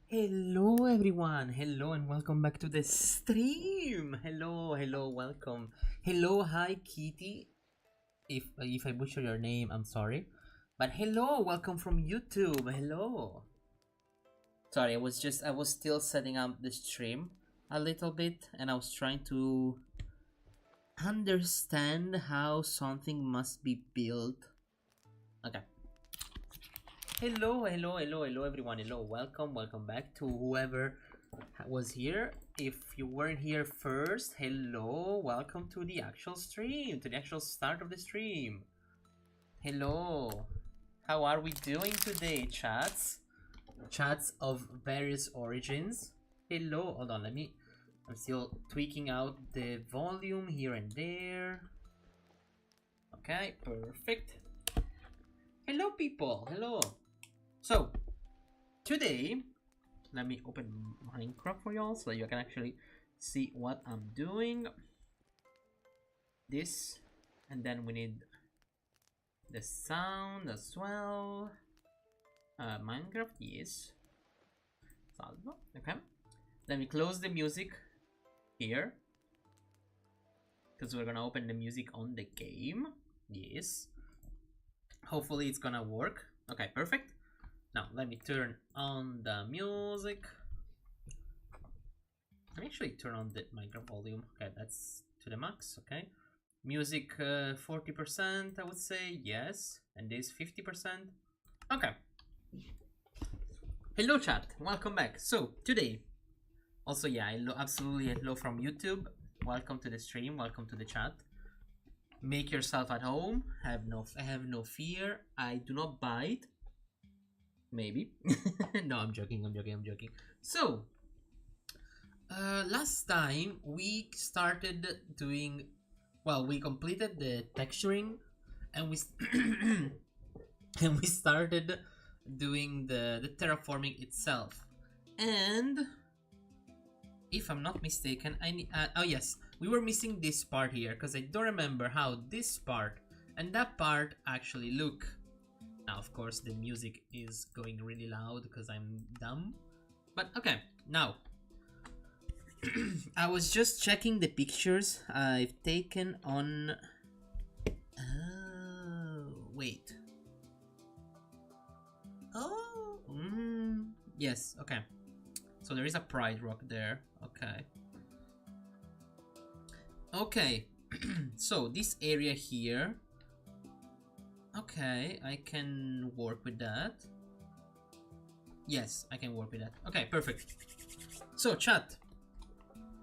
Hello everyone, hello and welcome back to the stream. Hello, welcome. Hello, hi Kitty. If I butcher your name, I'm sorry. But hello, welcome from YouTube. Hello. Sorry, I was still setting up the stream a little bit and I was trying to understand how something must be built. Okay. Hello everyone. Hello, welcome back to whoever was here. If you weren't here first, hello, welcome to the actual stream, to the actual start of the stream. Hello, how are we doing today, chats? Chats of various origins. Hello, hold on, I'm still tweaking out the volume here and there. Okay, perfect. Hello people, hello. So, today, let me open Minecraft for y'all so that you can actually see what I'm doing. This, and then we need the sound as well. Minecraft, yes. Salvo, okay. Let me close the music here, because we're gonna open the music on the game. Yes. Hopefully it's gonna work. Okay, perfect. Now, let me turn on the music. Let me actually turn on the Minecraft volume. Okay, that's to the max, okay. Music 40%, I would say, yes. And this 50%. Okay. Hello chat, welcome back. So, today, also yeah, absolutely hello from YouTube. Welcome to the stream, welcome to the chat. Make yourself at home, have no fear. I do not bite. Maybe. No, I'm joking. So, last time we started doing, well, we completed the texturing, and we and we started doing the terraforming itself. And if I'm not mistaken, I need. Oh yes, we were missing this part here because I don't remember how this part and that part actually look. Now, of course, the music is going really loud because I'm dumb. But okay, now. I was just checking the pictures I've taken on... Oh, wait. Oh, yes, okay. So there is a pride rock there, okay. Okay, so this area here... Okay, I can work with that. Yes, I can work with that. Okay, perfect. So, chat,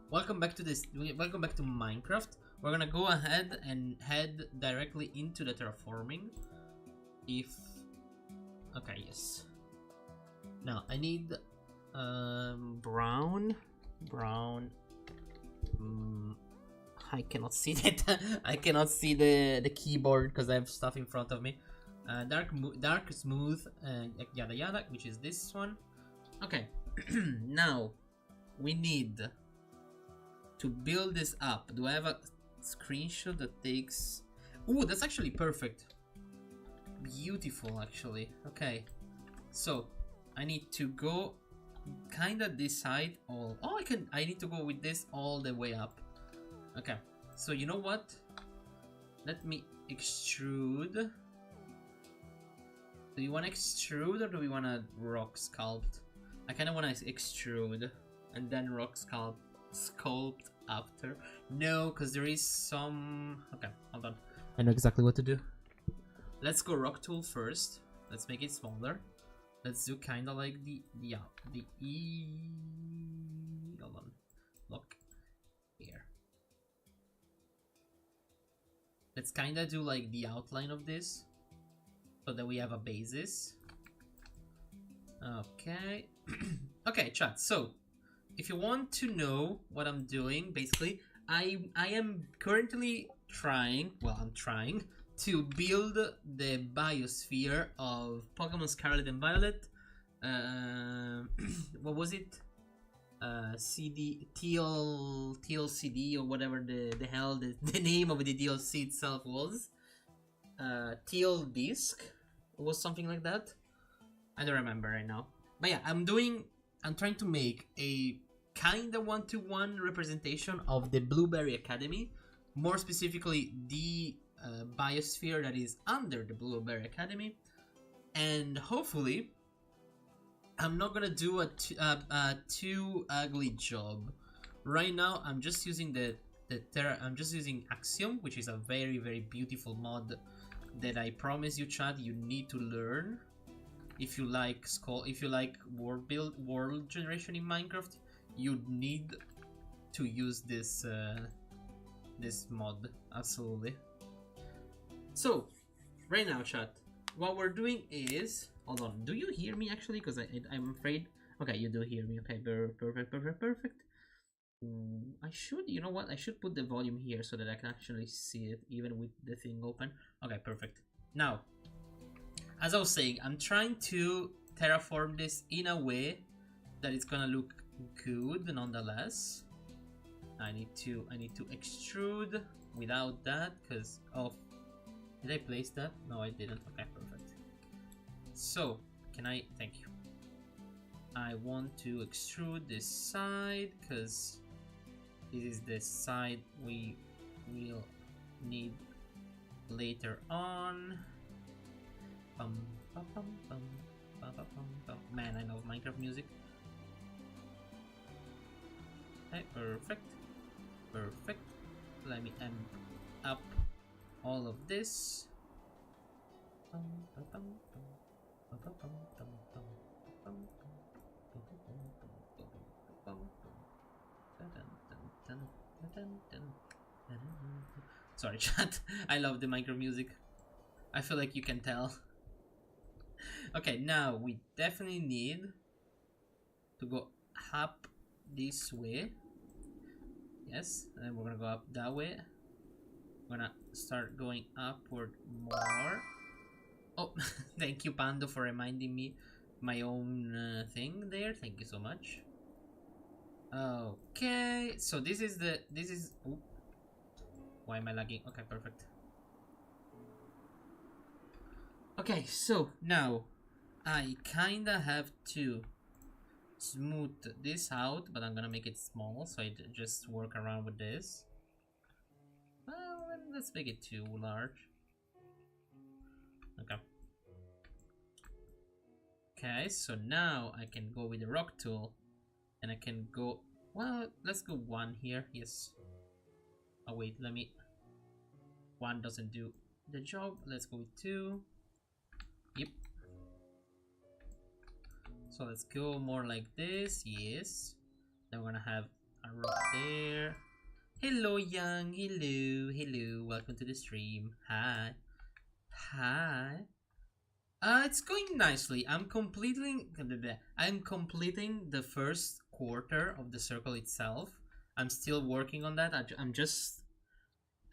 welcome back to Minecraft. We're gonna go ahead and head directly into the terraforming. Okay, yes. Now I need brown. I cannot see that. I cannot see the keyboard because I have stuff in front of me. Dark smooth, yada yada, which is this one. Okay, now we need to build this up. Do I have a screenshot that takes... Ooh, that's actually perfect. Beautiful, actually. Okay, so I need to go kind of this side. I need to go with this all the way up. Okay, so you know what? Let me extrude. Do you want to extrude or do we want to rock sculpt? I kind of want to extrude and then rock sculpt after. No, because there is some... Okay, hold on. I know exactly what to do. Let's go rock tool first. Let's make it smaller. Let's do kind of like the hold on. Look here. Let's kind of do like the outline of this so that we have a basis. Okay. Okay, chat. So, if you want to know what I'm doing, basically, I am currently trying to build the biosphere of Pokemon Scarlet and Violet. What was it? TLCD or whatever the hell the name of the DLC itself was. TL Disc was something like that. I don't remember right now. But yeah, I'm doing I'm trying to make a kinda one-to-one representation of the Blueberry Academy, more specifically the biosphere that is under the Blueberry Academy, and hopefully I'm not gonna do a too ugly job. Right now I'm just using I'm just using Axiom, which is a very beautiful mod that I promise you, chat, you need to learn if you like world generation in Minecraft. You need to use this this mod, absolutely. So right now, chat, what we're doing is, hold on, do you hear me actually? Because I'm afraid. Okay, you do hear me. Okay, perfect. I should, you know what? I should put the volume here so that I can actually see it even with the thing open. Okay, perfect. Now, as I was saying, I'm trying to terraform this in a way that it's gonna look good nonetheless. I need to extrude without that because of, did I place that? No, I didn't. Okay, perfect. So can I, thank you. I want to extrude this side because this is the side we will need later on. Man, I love Minecraft music. Okay, perfect. Let me amp up all of this. Sorry, chat. I love the Minecraft music. I feel like you can tell. Okay, now we definitely need to go up this way. Yes, and then we're gonna go up that way. We're gonna start going upward more. Oh, thank you, Pando, for reminding me my own thing there. Thank you so much. Okay, so this is. Ooh. Why am I lagging? Okay, perfect. Okay, so now I kinda have to smooth this out, but I'm gonna make it small, so I just work around with this. Well, let's make it too large. Okay. Okay, so now I can go with the rock tool, and I can go. Well, let's go one here. Yes. Oh wait, let me. One doesn't do the job. Let's go with two. Yep. So let's go more like this. Yes. Then we're gonna have a rock there. Hello, Young. Hello. Welcome to the stream. Hi. It's going nicely. I'm completing the first quarter of the circle itself. I'm still working on that. I'm just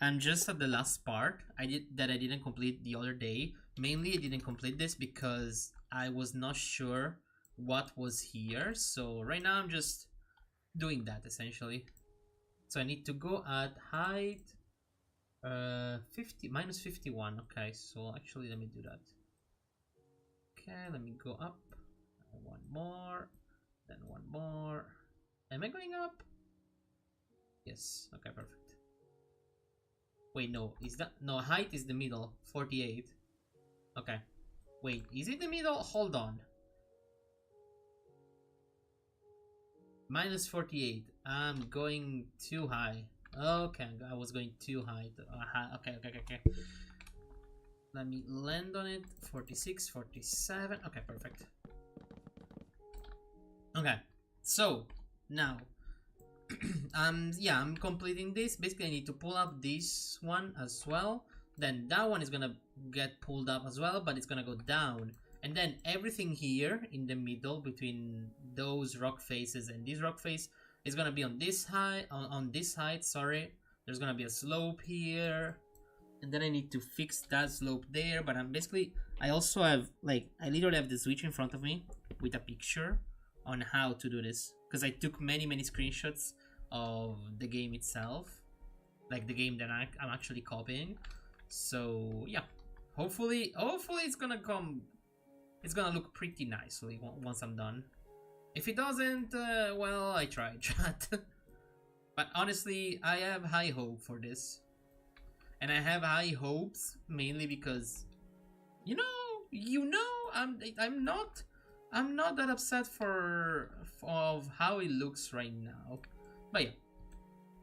at the last part. I didn't complete the other day. Mainly, I didn't complete this because I was not sure what was here. So right now, I'm just doing that essentially. So I need to go at height 50 minus 51. Okay, so actually, let me do that. Okay, let me go up. One more, then one more. Am I going up? Yes. Okay, perfect. Wait, no, is that, no, height is the middle, 48. Okay, wait, is it the middle? Hold on. Minus 48. I'm going too high. Okay, I was going too high. Okay. Let me land on it. 46, 47. Okay, perfect. Okay, so now yeah, I'm completing this. Basically, I need to pull up this one as well. Then that one is gonna get pulled up as well, but it's gonna go down. And then everything here in the middle between those rock faces and this rock face is gonna be on this height. On this height, sorry. There's gonna be a slope here, and then I need to fix that slope there. But I'm basically, I also have, like, I literally have the switch in front of me with a picture on how to do this, because I took many screenshots of the game itself, like the game that I'm actually copying. So yeah, hopefully it's gonna look pretty nicely once I'm done. If it doesn't, well, I tried, chat. But honestly, I have high hope for this. And I have high hopes mainly because, I'm not that upset of how it looks right now. But yeah,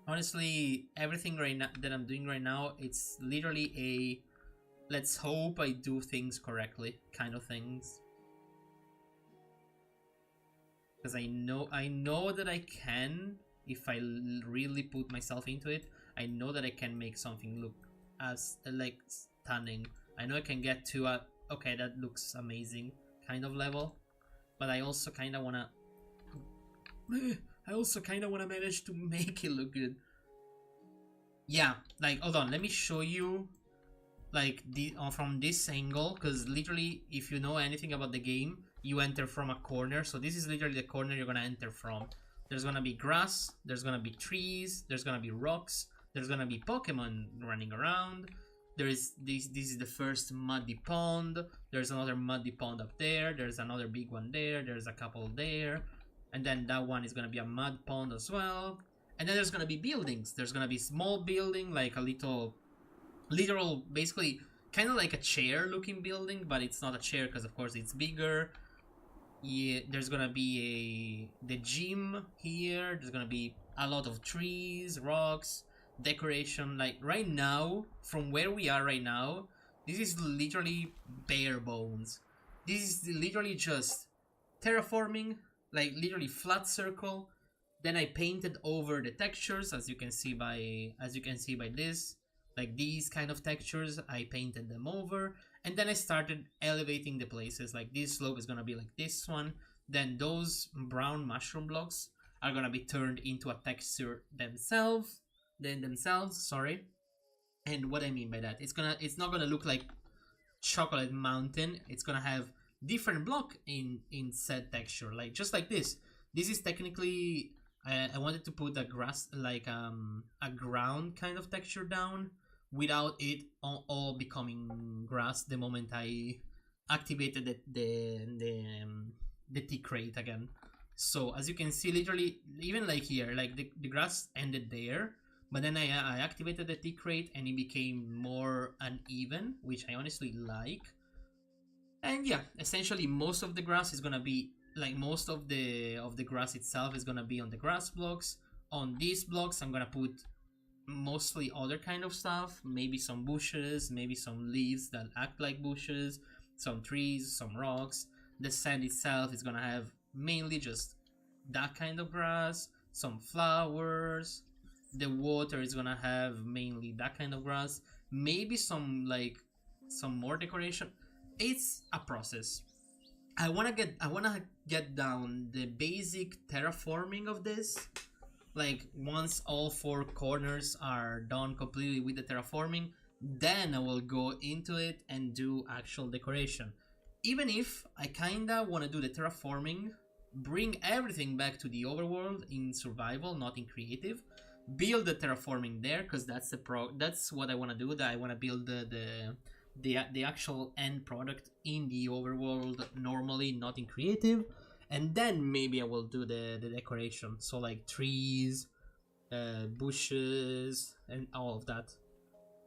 honestly, everything right now that I'm doing right now, it's literally a let's hope I do things correctly kind of things. Because I know that I can, if I really put myself into it, I know that I can make something look as like stunning. I know I can get to a okay, that looks amazing kind of level, but I also kind of wanna manage to make it look good. Yeah, like hold on, let me show you like from this angle, because literally if you know anything about the game, you enter from a corner. So this is literally the corner you're gonna enter from. There's gonna be grass, there's gonna be trees, there's gonna be rocks, there's gonna be Pokemon running around. There is this is the first muddy pond. There's another muddy pond up there, there's another big one there, there's a couple there, and then that one is gonna be a mud pond as well. And then there's gonna be buildings. There's gonna be small building, like a literal, basically kind of like a chair looking building, but it's not a chair because of course it's bigger. Yeah, there's gonna be the gym here. There's gonna be a lot of trees, rocks, decoration. Like right now, from where we are right now, this is literally bare bones. This is literally just terraforming, like literally flat circle. Then I painted over the textures, as you can see by this, like these kind of textures. I painted them over, and then I started elevating the places. Like this slope is gonna be like this one. Then those brown mushroom blocks are gonna be turned into a texture themselves. Sorry. And what I mean by that, it's not gonna look like chocolate mountain. It's gonna have different block in said texture, like just like this. This is technically I wanted to put a grass, like a ground kind of texture down without it all becoming grass the moment I activated the T crate again. So as you can see, literally even like here, like the grass ended there, but then I activated the T crate and it became more uneven, which I honestly like. And yeah, essentially most of the grass is gonna be like most of the grass itself is gonna be on the grass blocks. On these blocks I'm gonna put mostly other kind of stuff, maybe some bushes, maybe some leaves that act like bushes, some trees, some rocks. The sand itself is gonna have mainly just that kind of grass, some flowers. The water is gonna have mainly that kind of grass, maybe some more decoration. It's a process. I wanna get down the basic terraforming of this. Like once all four corners are done completely with the terraforming, then I will go into it and do actual decoration. Even if I kinda wanna do the terraforming, bring everything back to the overworld in survival, not in creative. Build the terraforming there, because that's what I wanna do. That I wanna build the actual end product in the overworld normally, not in creative, and then maybe I will do the decoration, so like trees, bushes, and all of that.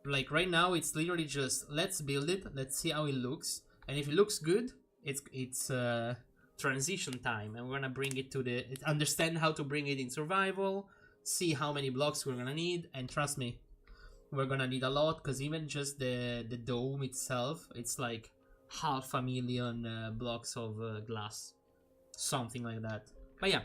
Like right now it's literally just let's build it, let's see how it looks, and if it looks good, it's transition time, and we're gonna bring it to understand how to bring it in survival, see how many blocks we're gonna need, and trust me, we're gonna need a lot, because even just the dome itself, it's like 500,000 blocks of glass, something like that. But yeah,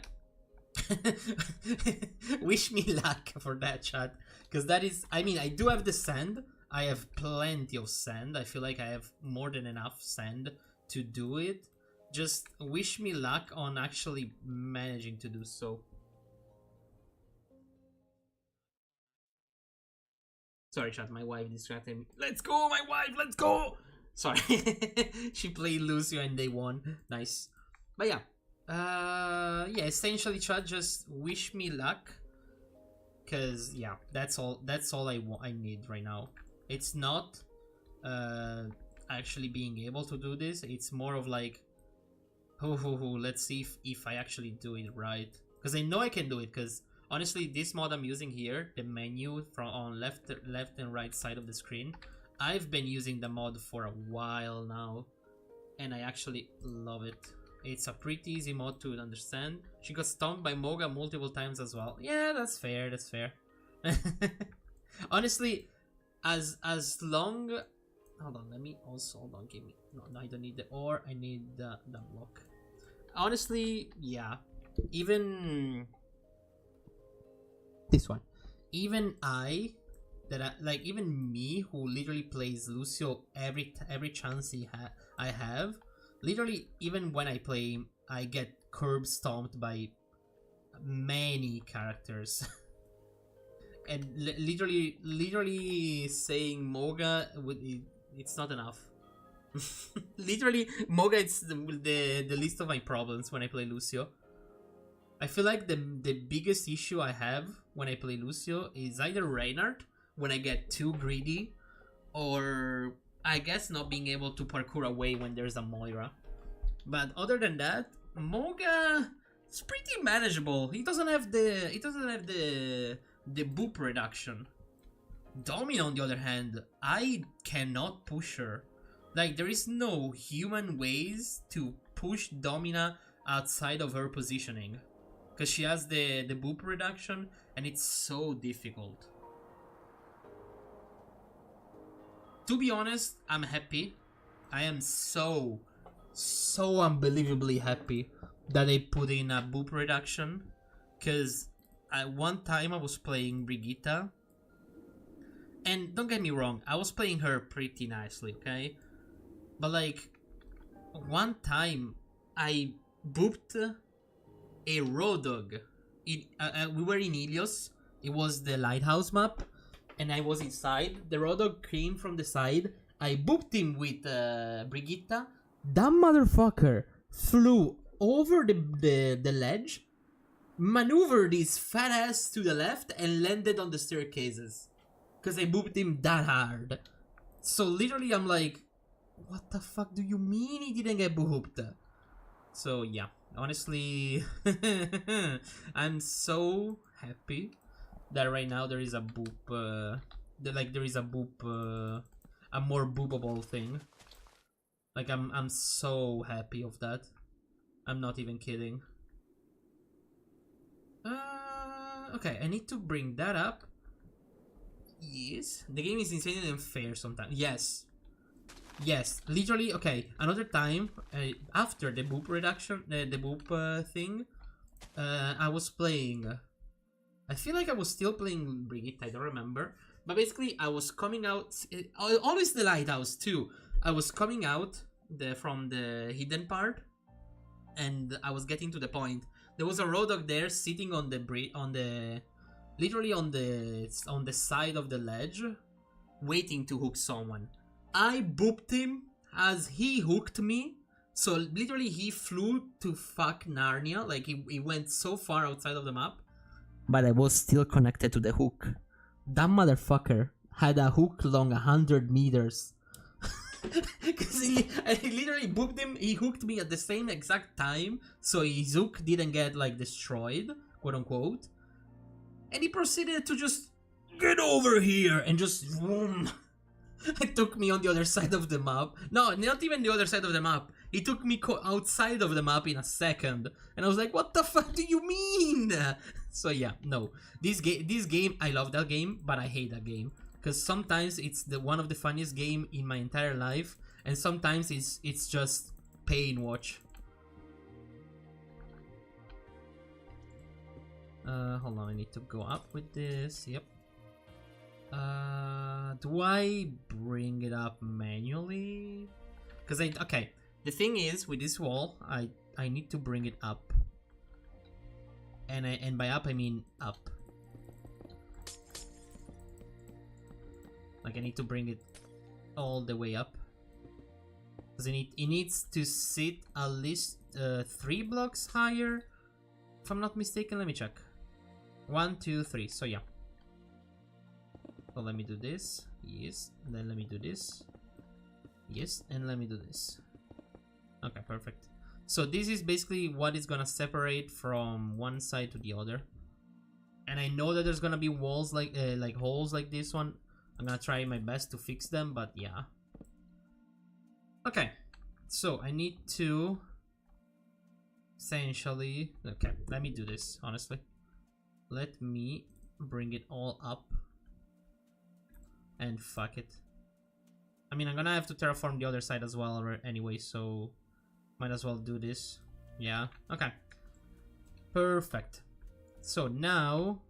wish me luck for that, chat, because that is, I mean, I do have the sand. I have plenty of sand. I feel like I have more than enough sand to do it. Just wish me luck on actually managing to do so. Sorry, chat, my wife distracted me. Let's go, my wife, let's go! Sorry. She played Lucio and they won. Nice. But yeah. Yeah, essentially, chat, just wish me luck. Cause yeah, that's all I need right now. It's not actually being able to do this. It's more of like Let's see if I actually do it right. Because I know I can do it, because honestly, this mod I'm using here, the menu from on left and right side of the screen, I've been using the mod for a while now, and I actually love it. It's a pretty easy mod to understand. She got stomped by Moga multiple times as well. Yeah, that's fair, that's fair. Honestly, as long... Hold on, let me also... Hold on, give me... No, I don't need the ore, I need the block. Honestly, yeah. Even... This one. Even even me, who literally plays Lucio every chance I have, literally, even when I play him, I get curb stomped by many characters. And literally saying Moga, it's not enough. Literally, Moga is the least of my problems when I play Lucio. I feel like the biggest issue I have when I play Lucio is either Reinhardt, when I get too greedy, or I guess not being able to parkour away when there's a Moira. But other than that, Moga is pretty manageable. He doesn't have the boop reduction. Domina, on the other hand, I cannot push her. Like, there is no human ways to push Domina outside of her positioning, because she has the boop reduction, and it's so difficult. To be honest, I'm happy. I am so unbelievably happy that they put in a boop reduction, because at one time I was playing Brigitte, and don't get me wrong, I was playing her pretty nicely, okay? But like, one time I booped a road dog. We were in Ilios. It was the lighthouse map, and I was inside. The road dog came from the side. I booped him with Brigitte. That motherfucker flew over the ledge, maneuvered his fat ass to the left, and landed on the staircases. Because I booped him that hard. So literally, I'm like, what the fuck do you mean he didn't get booped? So yeah. Honestly, I'm so happy that right now there is a boop, there is a boop, a more boopable thing. Like, I'm so happy of that. I'm not even kidding. Okay, I need to bring that up. Yes, the game is insanely unfair sometimes. Yes, literally. Okay, another time after the boop reduction, the boop thing, I was playing. I feel like I was still playing Brigitte. I don't remember, but basically I was coming out. Always the lighthouse too. I was coming out from the hidden part, and I was getting to the point. There was a road dog there sitting on the literally on the side of the ledge, waiting to hook someone. I booped him as he hooked me. So literally he flew to fuck Narnia. Like, he went so far outside of the map. But I was still connected to the hook. That motherfucker had a hook long 100 meters. Because I literally booped him. He hooked me at the same exact time. So his hook didn't get, like, destroyed, quote unquote. And he proceeded to just get over here and just vroom. It took me on the other side of the map. No, not even the other side of the map. He took me outside of the map in a second. And I was like, what the fuck do you mean? So yeah, no. This game, I love that game, but I hate that game. Because sometimes it's one of the funniest game in my entire life. And sometimes it's just pain watch. Hold on, I need to go up with this. Yep. Do I bring it up manually? Because okay, the thing is, with this wall, I need to bring it up. And by up I mean up. Like, I need to bring it all the way up. Because it needs to sit at least 3 blocks higher. If I'm not mistaken, let me check. 1, 2, 3, so yeah. So let me do this, yes, and then let me do this, yes, and let me do this. Okay, perfect. So this is basically what is gonna separate from one side to the other. And I know that there's gonna be walls like holes like this one. I'm gonna try my best to fix them, but yeah. Okay, so I need to essentially, okay, let me do this, honestly. Let me bring it all up and fuck it. I mean, I'm gonna have to terraform the other side as well anyway, so might as well do this. Yeah, okay, perfect. So now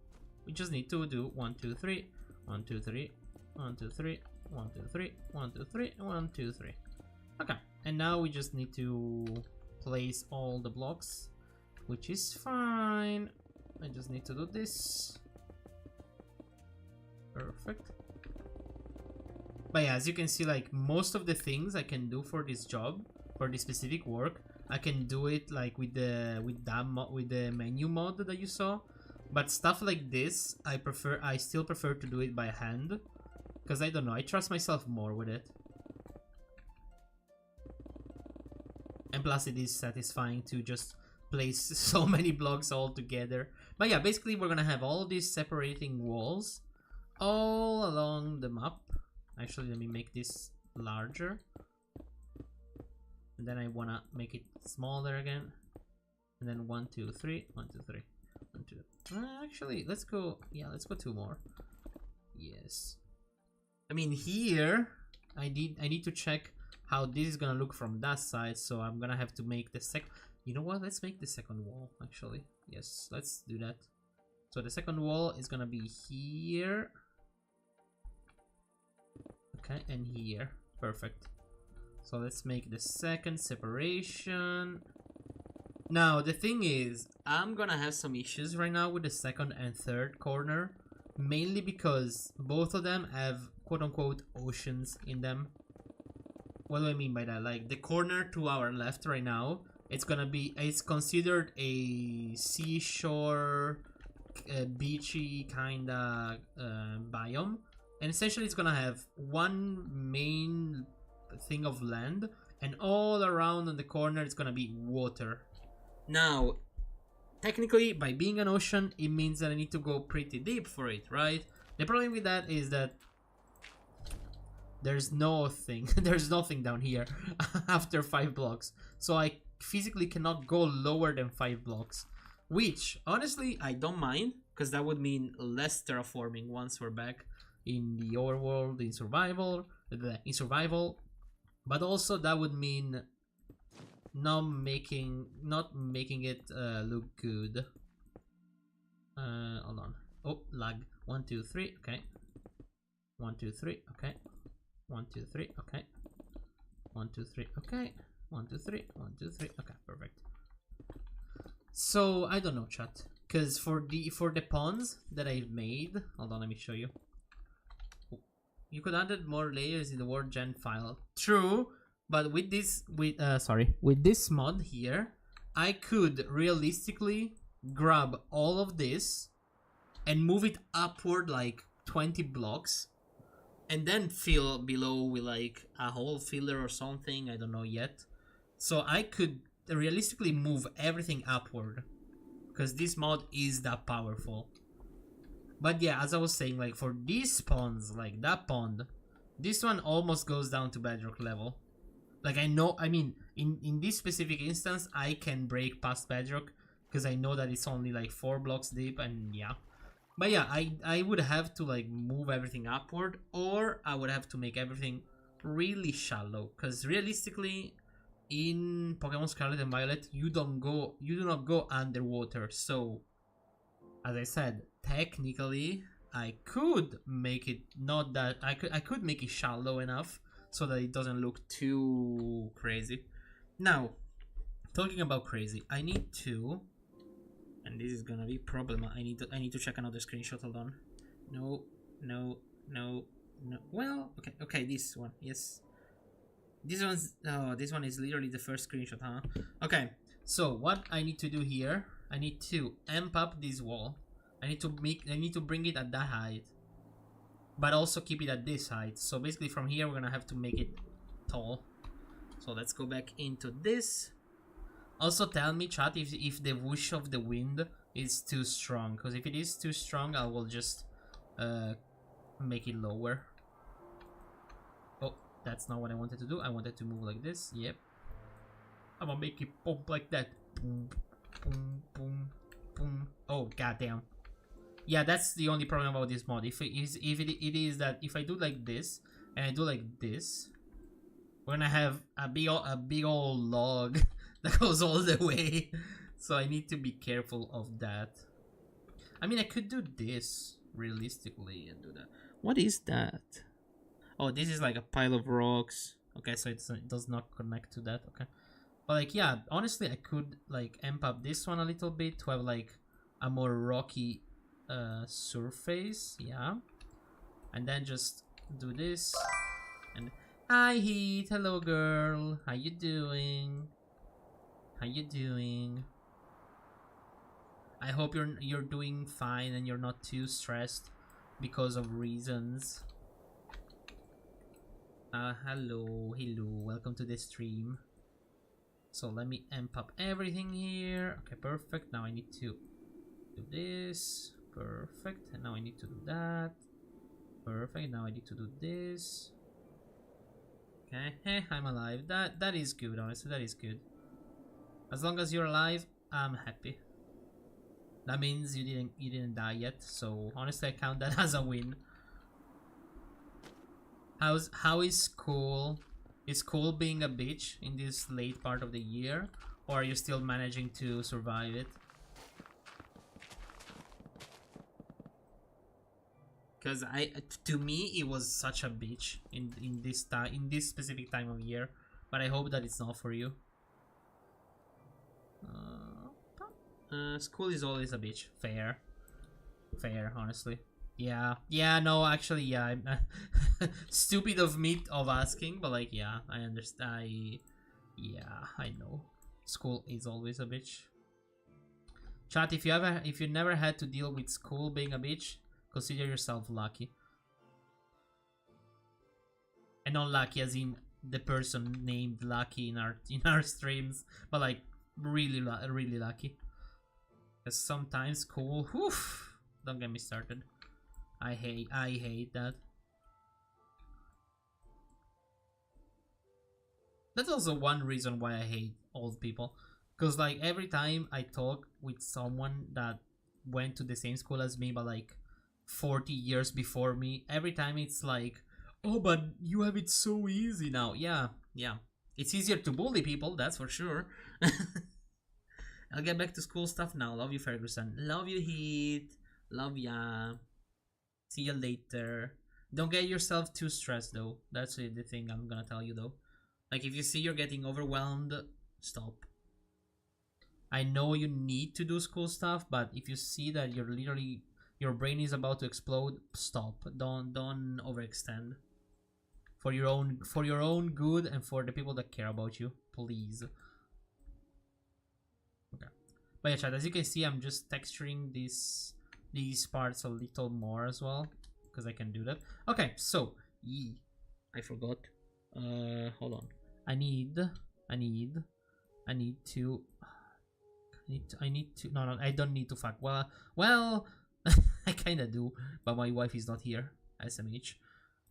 we just need to do 1 2 3 1 2 3 1 2 3 1 2 3 1 2 3 1 2 3. Okay, and now we just need to place all the blocks, which is fine. I just need to do this. Perfect. But yeah, as you can see, like most of the things I can do for this job, for this specific work, I can do it like with the menu mod that you saw. But stuff like this, I still prefer to do it by hand, because I don't know, I trust myself more with it. And plus it is satisfying to just place so many blocks all together. But yeah, basically we're gonna have all these separating walls all along the map. Actually, let me make this larger. And then I wanna make it smaller again. And then 1 2 3 1 2 3 1 2. Actually, let's go. Yeah, let's go 2 more. Yes. I mean, here I need to check how this is gonna look from that side, so I'm gonna have to make the second. You know what? Let's make the second wall. Actually, yes, let's do that. So the second wall is gonna be here. Okay, and here. Perfect. So let's make the second separation. Now, the thing is, I'm gonna have some issues right now with the second and third corner. Mainly because both of them have quote-unquote oceans in them. What do I mean by that? Like, the corner to our left right now, it's considered a seashore, beachy kinda biome. And essentially it's gonna have one main thing of land, and all around on the corner it's gonna be water. Now, technically, by being an ocean, it means that I need to go pretty deep for it, right? The problem with that is that there's nothing down here after 5 blocks. So I physically cannot go lower than 5 blocks. Which, honestly, I don't mind, because that would mean less terraforming once we're back in the overworld, in survival. But also that would mean not making it look good. Hold on. Oh, lag. 1 2 3. Okay. 1 2 3. Okay. 1 2 3. Okay. 1 2 3. Okay. 1 2 3. 1 2 3. Okay. Perfect. So I don't know, chat, because for the ponds that I've made, hold on, let me show you. You could add more layers in the word gen file. True, but with this mod here, I could realistically grab all of this and move it upward like 20 blocks, and then fill below with like a hole filler or something. I don't know yet. So I could realistically move everything upward, because this mod is that powerful. But yeah, as I was saying, like for these ponds, like that pond, this one almost goes down to bedrock level. Like I mean, in this specific instance, I can break past bedrock because I know that it's only like 4 blocks deep, and yeah. But yeah, I would have to like move everything upward, or I would have to make everything really shallow, because realistically, in Pokemon Scarlet and Violet, you do not go underwater. So, as I said, technically I could make it not that I could make it shallow enough so that it doesn't look too crazy. Now, talking about crazy, I need to, and this is gonna be problem. I need to check another screenshot. Hold on. No. Well, okay, this one, yes. This one is literally the first screenshot, huh? Okay, so what I need to do here, I need to amp up this wall. I need to bring it at that height, but also keep it at this height. So basically from here we're gonna have to make it tall. So let's go back into this. Also tell me, chat, if the whoosh of the wind is too strong, because if it is too strong, I will just make it lower. Oh, that's not what I wanted to do. I wanted to move like this. Yep. I'm gonna make it pump like that. Boom, boom, boom, boom. Oh, goddamn. Yeah, that's the only problem about this mod. If it is that if I do like this and I do like this, we're gonna have a big old log that goes all the way. So I need to be careful of that. I mean, I could do this realistically and do that. What is that? Oh, this is like a pile of rocks. Okay, so it does not connect to that. Okay, but like, yeah, honestly, I could like amp up this one a little bit to have like a more rocky surface. Yeah, and then just do this. And hi, Heat. Hello, girl. How you doing? How you doing? I hope you're doing fine and you're not too stressed because of reasons. Hello, welcome to the stream. So let me amp up everything here. Okay, perfect. Now I need to do this. Perfect. And now I need to do that. Perfect. Now I need to do this. Okay, I'm alive. That is good, honestly. That is good. As long as you're alive, I'm happy. That means you didn't die yet. So honestly, I count that as a win. How is school? Is school being a bitch in this late part of the year, or are you still managing to survive it? Because to me, it was such a bitch in this specific time of year, but I hope that it's not for you. School is always a bitch. Fair, honestly. Yeah, no, actually, yeah, I'm stupid of me of asking, but like, yeah, I understand. Yeah, I know. School is always a bitch. Chat, if you never had to deal with school being a bitch, consider yourself lucky. And not lucky as in the person named Lucky in our streams, but like really lucky. Because sometimes school, whew, don't get me started. I hate that. That's also one reason why I hate old people. Because like every time I talk with someone that went to the same school as me but like 40 years before me, every time it's like, oh, but you have it so easy now. Yeah. It's easier to bully people, that's for sure. I'll get back to school stuff now. Love you, Ferguson. Love you, Heat. Love ya. See you later. Don't get yourself too stressed though. That's the thing I'm gonna tell you though. Like if you see you're getting overwhelmed, stop. I know you need to do school stuff, but if you see that you're literally your brain is about to explode, stop. Don't overextend. For your own good and for the people that care about you, please. Okay. But yeah, chat, as you can see, I'm just texturing these parts a little more as well, because I can do that. Okay, so I forgot. Hold on. I need to no, I don't need to fuck. Well, I kinda do, but my wife is not here. SMH.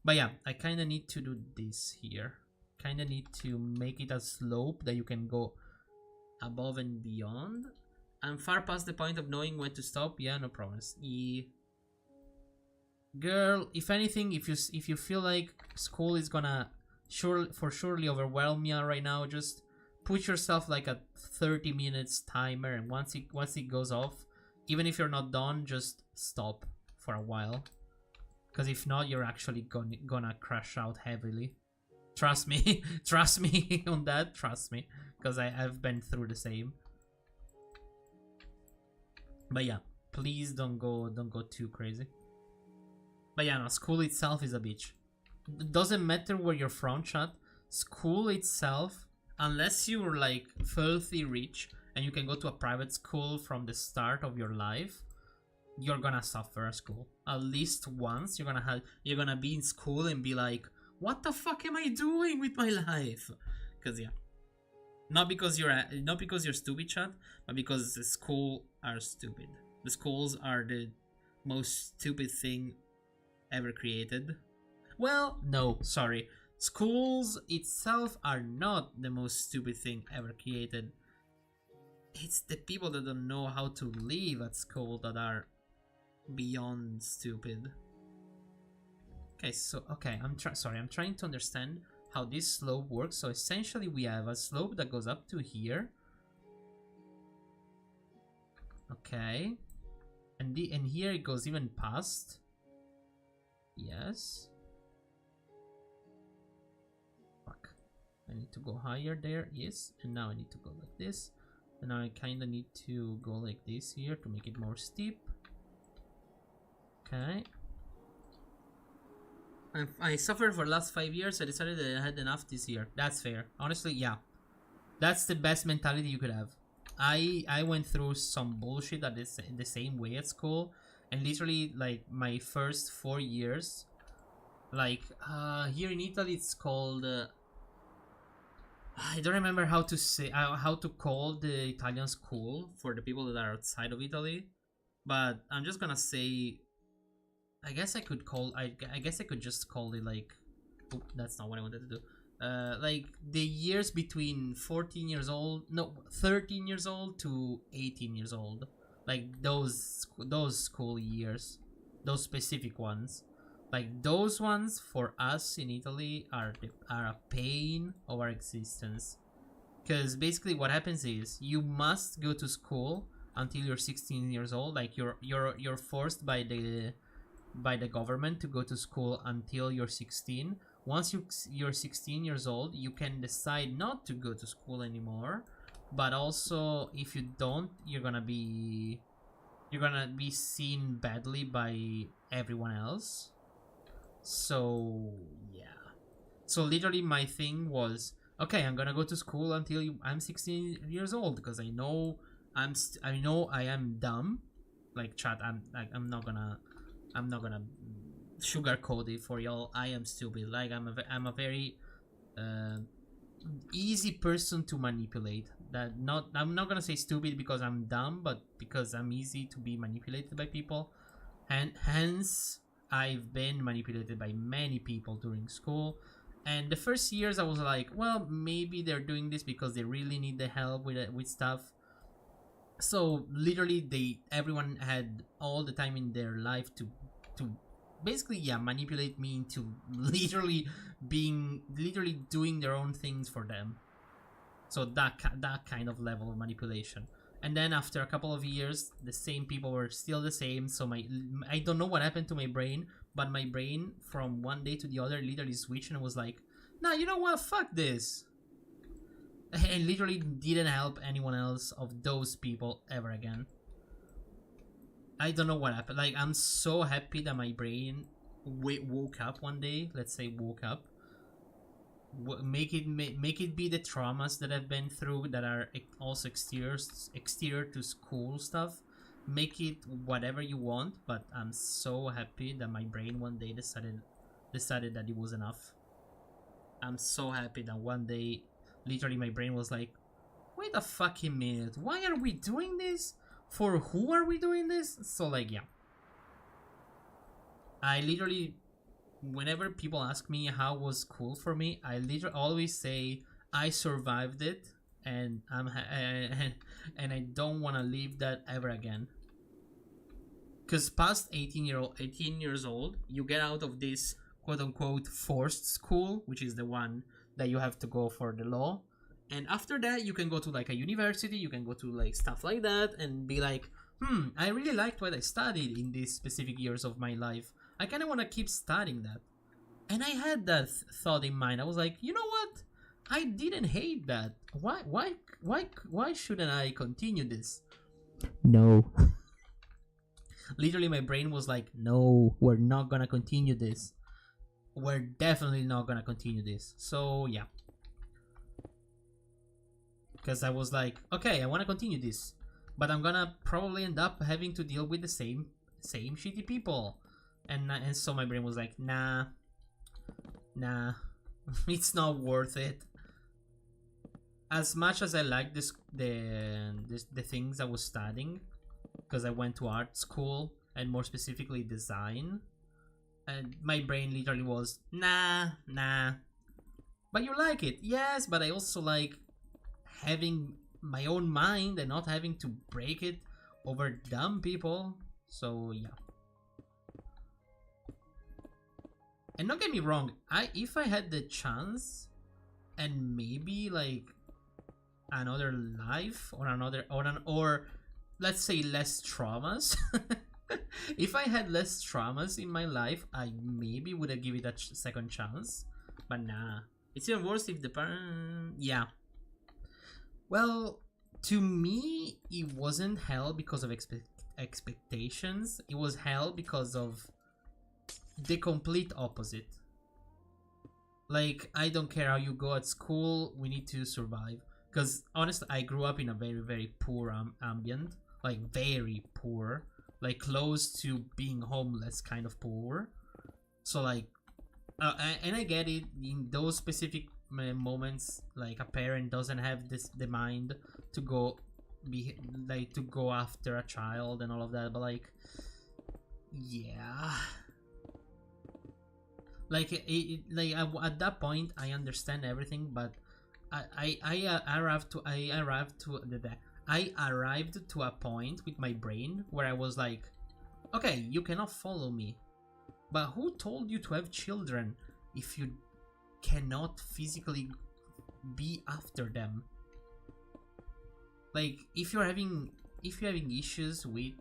But yeah, I kinda need to do this here. Kinda need to make it a slope that you can go above and beyond. I'm far past the point of knowing when to stop. Yeah, no promise. Girl, if anything, if you feel like school is gonna surely overwhelm you right now, just put yourself like a 30 minutes timer, and once it goes off, even if you're not done, just stop for a while. Because if not, you're actually gonna crash out heavily. Trust me. Trust me on that. Trust me. Because I've been through the same. But yeah, please don't go too crazy. But yeah, no, school itself is a bitch. It doesn't matter where you're from, chat. School itself, unless you're like filthy rich and you can go to a private school from the start of your life, you're gonna suffer at school. At least once you're gonna be in school and be like, what the fuck am I doing with my life? Because yeah, Not because you're stupid, chat, but because the school are stupid. The schools are the most stupid thing ever created. Well, no, sorry. Schools itself are not the most stupid thing ever created. It's the people that don't know how to live at school that are beyond stupid. Okay, so I'm trying to understand how this slope works. So essentially we have a slope that goes up to here. Okay. And here it goes even past. Yes. Fuck. I need to go higher there. Yes. And now I need to go like this. And now I kind of need to go like this here to make it more steep. Okay. I suffered for the last 5 years. I decided that I had enough this year. That's fair. Honestly, yeah. That's the best mentality you could have. I went through some bullshit that is in the same way at school. And literally, like, my first 4 years, like, here in Italy, it's called... I don't remember how to say how to call the Italian school for the people that are outside of Italy, but I'm just gonna say, I guess I could just call it like, oh, that's not what I wanted to do. Like the years between 13 years old to 18 years old, like those school years, those specific ones. Like those ones for us in Italy are a pain of our existence, because basically what happens is you must go to school until you're 16 years old. Like you're forced by the government to go to school until you're 16. Once you're 16 years old, you can decide not to go to school anymore. But also, if you don't, you're gonna be seen badly by everyone else. So yeah, so literally my thing was, okay, I'm gonna go to school until I'm 16 years old, because I know I am dumb. Like, chat, I'm not gonna sugarcoat it for y'all. I am stupid. Like, I'm a very easy person to manipulate. I'm not gonna say stupid because I'm dumb, but because I'm easy to be manipulated by people, and hence I've been manipulated by many people during school. And the first years I was like, well, maybe they're doing this because they really need the help with stuff. So literally everyone had all the time in their life to basically, yeah, manipulate me into literally doing their own things for them. So that kind of level of manipulation. And then after a couple of years, the same people were still the same. So I don't know what happened to my brain, but my brain from one day to the other literally switched and was like, nah, you know what? Fuck this. And literally didn't help anyone else of those people ever again. I don't know what happened. Like, I'm so happy that my brain woke up one day. Let's say woke up. Make it be the traumas that I've been through that are also exterior to school stuff. Make it whatever you want, but I'm so happy that my brain one day decided that it was enough. I'm so happy that one day, literally, my brain was like, wait a fucking minute, why are we doing this? For who are we doing this? So, like, yeah. I literally, whenever people ask me how was school for me, I literally always say I survived it, and and I don't want to leave that ever again. Because past 18 years old, you get out of this quote unquote forced school, which is the one that you have to go for the law. And after that, you can go to like a university, you can go to like stuff like that and be like, I really liked what I studied in these specific years of my life. I kind of want to keep studying that. And I had that thought in mind. I was like, you know what? I didn't hate that. Why shouldn't I continue this? No. Literally, my brain was like, no, we're not gonna continue this. We're definitely not gonna continue this. So, yeah. Because I was like, okay, I want to continue this, but I'm gonna probably end up having to deal with the same shitty people. And so my brain was like, nah, it's not worth it. as much as I like the things I was studying, because I went to art school and more specifically design, and my brain literally was nah. But you like it, yes, but I also like having my own mind and not having to break it over dumb people. So yeah. And don't get me wrong, if I had the chance and maybe like another life or let's say less traumas. If I had less traumas in my life, I maybe would have given it a second chance. But nah, it's even worse if the parent. Yeah. Well, to me, it wasn't hell because of expectations. It was hell because of the complete opposite. Like, I don't care how you go at school, we need to survive. Because honestly, I grew up in a very, very poor ambient. Like, very poor. Like, close to being homeless kind of poor. So, like, and I get it, in those specific moments, like, a parent doesn't have the mind to go to go after a child and all of that, but like, yeah. Like, at that point I understand everything, but I arrived to a point with my brain where I was like, okay, you cannot follow me, but who told you to have children if you cannot physically be after them? Like, if you're having issues with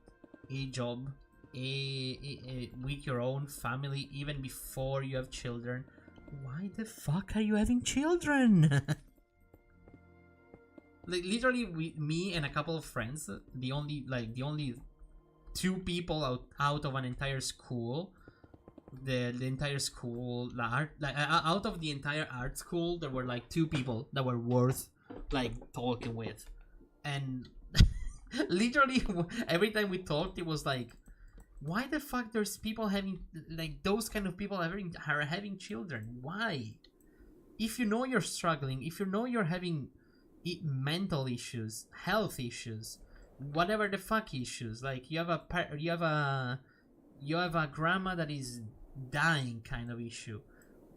a job, with your own family, even before you have children, why the fuck are you having children? Like, literally, me and a couple of friends, the only two people out of an entire school, the entire school, out of the entire art school, there were like two people that were worth like talking with. And literally every time we talked, it was like, why the fuck there's people having, like, those kind of people are having children? Why? If you know you're struggling, if you know you're having mental issues, health issues, whatever the fuck issues, like you have a grandma that is dying kind of issue,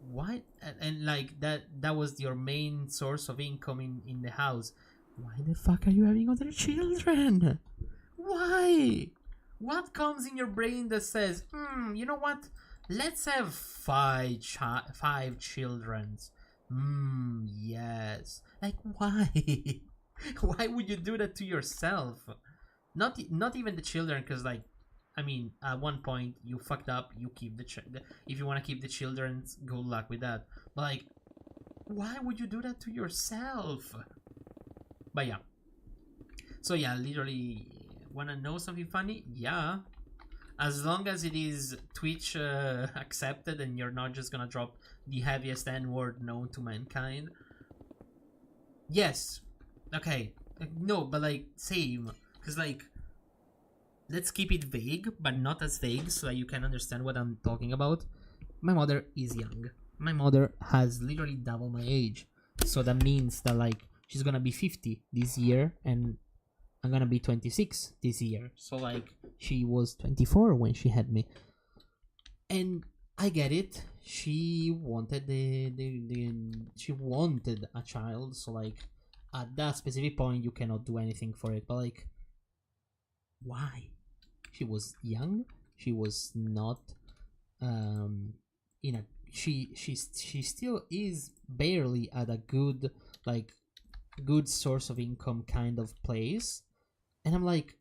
why? And like that was your main source of income in the house, why the fuck are you having other children? Why? What comes in your brain that says, you know what? Let's have five children. Yes. Like, why? Why would you do that to yourself? Not even the children, because, like, I mean, at one point you fucked up. You keep if you want to keep the children, good luck with that. But like, why would you do that to yourself? But yeah. So yeah, literally. Wanna know something funny? Yeah. As long as it is Twitch accepted and you're not just gonna drop the heaviest N-word known to mankind. Yes. Okay. No, but like, same. Because like, let's keep it vague, but not as vague so that you can understand what I'm talking about. My mother is young. My mother has literally double my age. So that means that like, she's gonna be 50 this year and I'm gonna be 26 this year. So like, she was 24 when she had me, and I get it. She wanted she wanted a child. So like, at that specific point, you cannot do anything for it. But like, why? She was young. She was not in a she still is barely at a good source of income kind of place. And I'm like,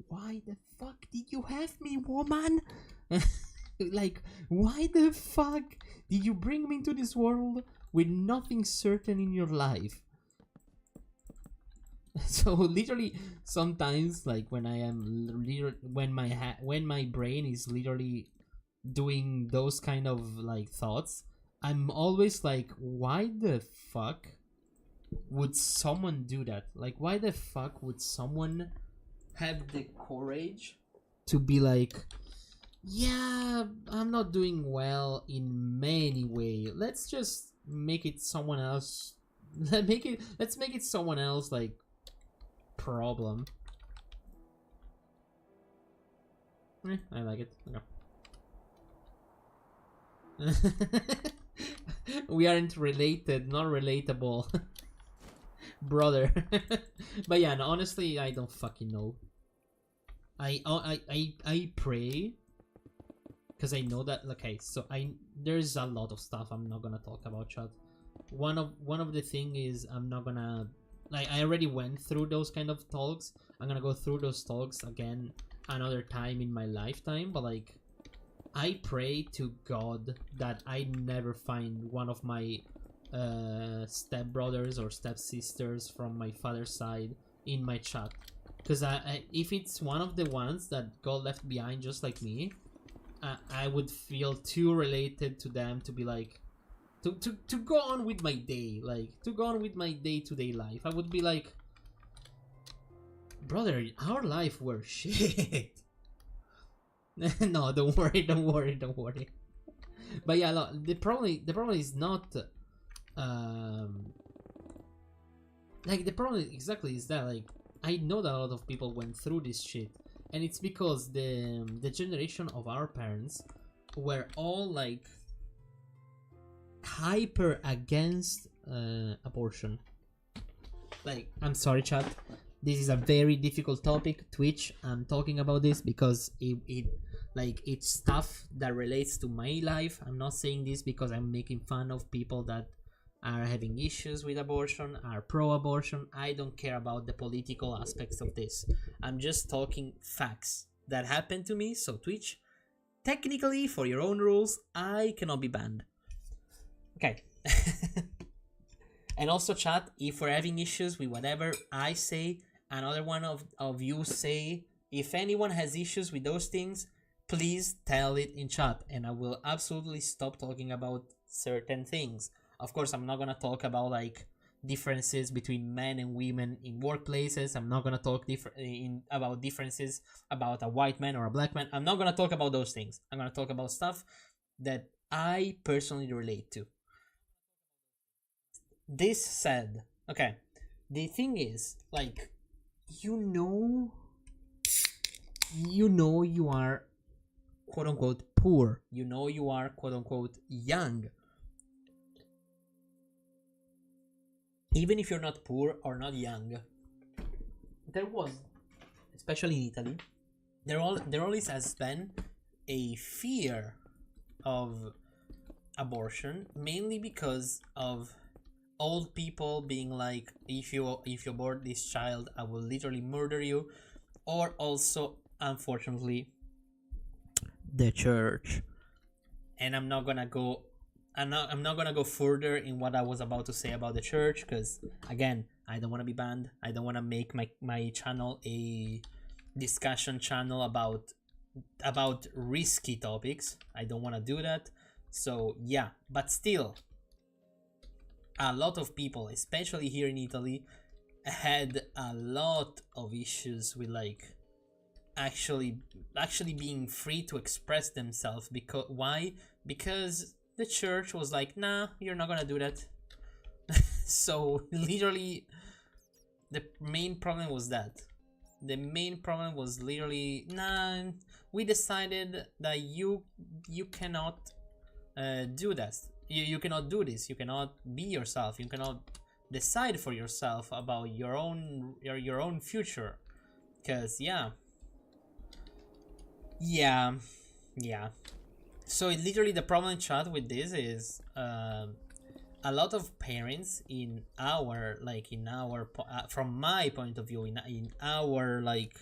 why the fuck did you have me, woman? Like, why the fuck did you bring me into this world with nothing certain in your life? So literally, sometimes, like, when I am when my brain is literally doing those kind of like thoughts, I'm always like, why the fuck would someone do that? Like, why the fuck would someone have the courage to be like, yeah, I'm not doing well in many ways, let's just make it someone else Let's make it someone else like problem. I like it. Okay. We aren't related, not relatable. Brother. But yeah, no, honestly, I don't fucking know. I pray because I know that. Okay, so there's a lot of stuff I'm not gonna talk about, chat. One of the thing is I'm not gonna, like, I already went through those kind of talks. I'm gonna go through those talks again another time in my lifetime, but like I pray to God that I never find one of my stepbrothers or stepsisters from my father's side in my chat, because if it's one of the ones that got left behind just like me, I would feel too related to them to be like to go on with my day, like to go on with my day-to-day life. I would be like, brother, our life were shit. No, don't worry. But yeah, look, the problem is not like the problem exactly is that like I know that a lot of people went through this shit, and it's because the generation of our parents were all like hyper against abortion. Like, I'm sorry, chat. This is a very difficult topic. Twitch, I'm talking about this because it's stuff that relates to my life. I'm not saying this because I'm making fun of people that are having issues with abortion, are pro-abortion. I don't care about the political aspects of this. I'm just talking facts that happened to me. So Twitch, technically, for your own rules, I cannot be banned. Okay. And also, chat, if we're having issues with whatever I say, another one of you say, if anyone has issues with those things, please tell it in chat, and I will absolutely stop talking about certain things. Of course, I'm not gonna talk about like differences between men and women in workplaces. I'm not gonna talk about differences about a white man or a black man. I'm not gonna talk about those things. I'm gonna talk about stuff that I personally relate to. This said, okay, the thing is, like, you know you are quote unquote poor, you know you are quote unquote young, even if you're not poor or not young. There was, especially in Italy, there always has been a fear of abortion, mainly because of old people being like, if you abort this child, I will literally murder you. Or also, unfortunately, the church. And I'm not gonna go further in what I was about to say about the church, because again, I don't want to be banned. I don't want to make my channel a discussion channel about risky topics. I don't want to do that. So yeah, but still, a lot of people, especially here in Italy, had a lot of issues with like actually being free to express themselves. Because why? Because the church was like, nah, you're not gonna do that. So literally, the main problem was that. The main problem was literally, nah, we decided that you cannot do that. You cannot do this. You cannot be yourself. You cannot decide for yourself about your own future. Because yeah. So literally, the problem in chat with this is a lot of parents in our from my point of view, in our like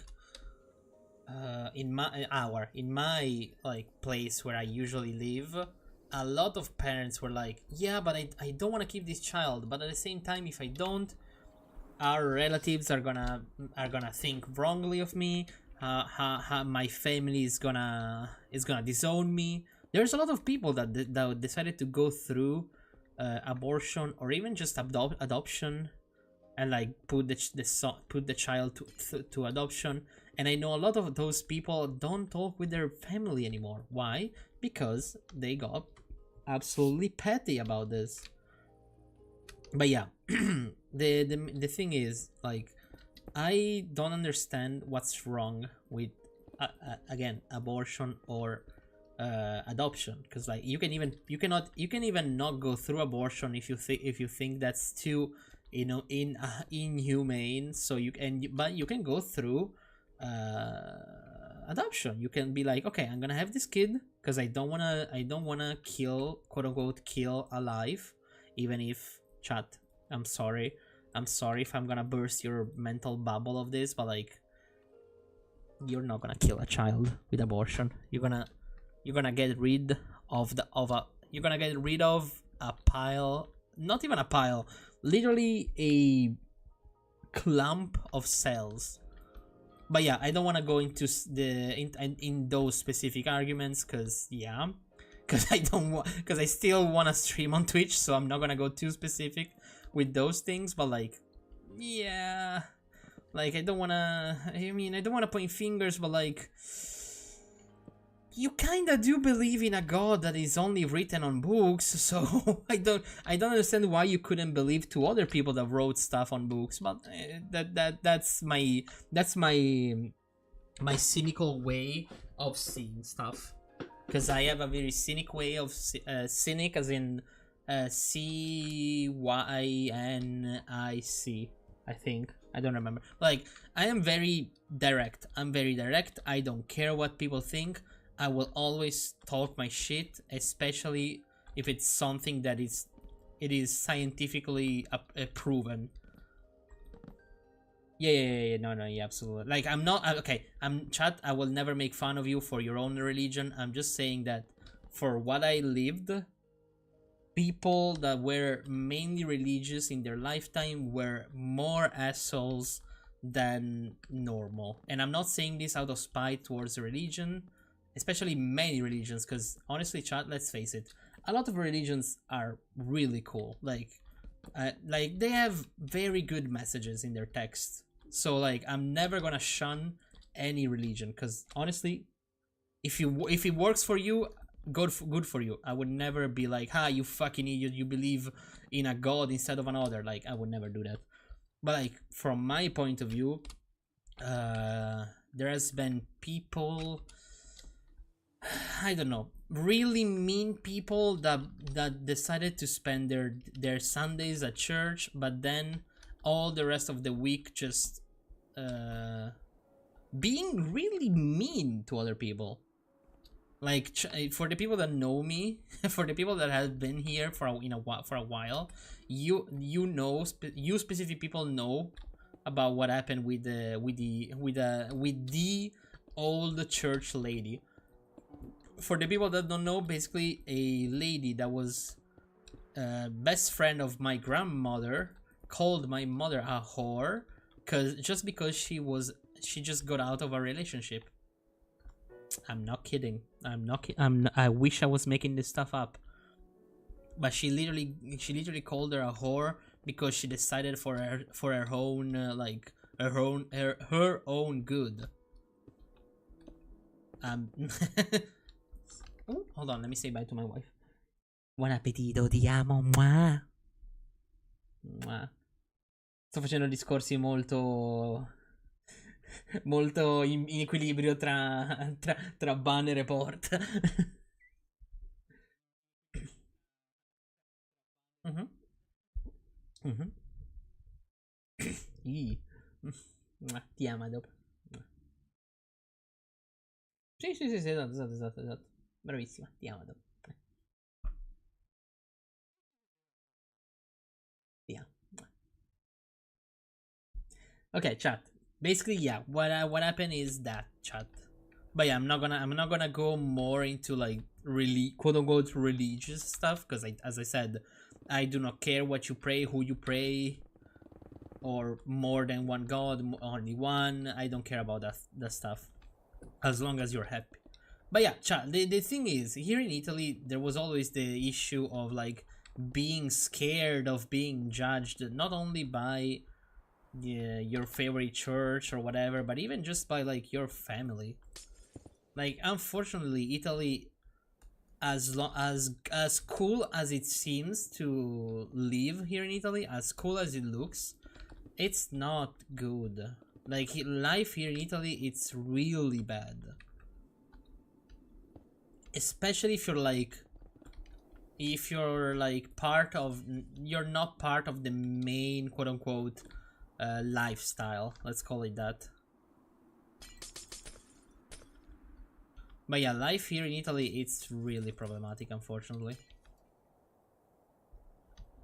in my like place where I usually live, a lot of parents were like, yeah, but I don't want to keep this child, but at the same time, if I don't, our relatives are gonna think wrongly of me. My family is gonna disown me. There's a lot of people that decided to go through abortion or even just adoption, and like put the child to adoption. And I know a lot of those people don't talk with their family anymore. Why? Because they got absolutely petty about this. But yeah, the thing is, like, I don't understand what's wrong with again, abortion or adoption, because like you can even not go through abortion if you think that's too, you know, inhumane. So but you can go through adoption. You can be like, okay, I'm gonna have this kid because I don't wanna kill, quote unquote, kill a life, even if, chat, I'm sorry if I'm gonna burst your mental bubble of this, but like, you're not gonna kill a child with abortion. You're gonna get rid of a pile, not even a pile, literally a clump of cells. But yeah, I don't want to go into in those specific arguments, because I still want to stream on Twitch, so I'm not gonna go too specific with those things. But like, yeah, like, I don't want to point fingers, but like, you kinda do believe in a god that is only written on books, so I don't understand why you couldn't believe to other people that wrote stuff on books. But that's my cynical way of seeing stuff, because I have a very cynic way of cynic, as in CYNIC, I think. I don't remember. Like, I am very direct. I don't care what people think. I will always talk my shit, especially if it's something that it is scientifically proven. Yeah, no, yeah, absolutely. Like, I'm not, okay, chat, I will never make fun of you for your own religion. I'm just saying that for what I lived, people that were mainly religious in their lifetime were more assholes than normal. And I'm not saying this out of spite towards the religion, especially many religions, because honestly, chat, let's face it, a lot of religions are really cool. Like they have very good messages in their text. So like, I'm never gonna shun any religion, because honestly, if it works for you, good for you. I would never be like, ha, you fucking idiot, you believe in a god instead of another. Like, I would never do that. But like, from my point of view, there has been people, I don't know, really mean people that decided to spend their Sundays at church, but then all the rest of the week just being really mean to other people. Like, for the people that know me, for the people that have been here for a while, you specific people know about what happened with the old church lady. For the people that don't know, basically a lady that was best friend of my grandmother called my mother a whore because she just got out of a relationship. I'm not kidding. I wish I was making this stuff up. But she literally called her a whore because she decided for her own like her own good. Oh, hold on, let me say bye to my wife. Buon appetito, ti amo. Mwah. Mwah. Sto facendo discorsi molto in equilibrio tra banner e port. Mhm. Mhm. Ti ama dopo. Sì, esatto. Bravissima, ti amo dopo. Ti amo. Okay, chat. Basically, yeah, what happened is that, chat. But yeah, I'm not gonna go more into like really quote unquote religious stuff, because as I said, I do not care what you pray, who you pray, or more than one god, only one. I don't care about that stuff, as long as you're happy. But yeah, chat, the thing is, here in Italy, there was always the issue of like being scared of being judged, not only by your favorite church or whatever, but even just by like your family. Like, unfortunately, Italy, as cool as it seems to live here in Italy, as cool as it looks, it's not good. Like, life here in Italy, it's really bad. Especially if you're like part of, you're not part of the main quote-unquote lifestyle, let's call it that. But yeah, life here in Italy, it's really problematic, unfortunately.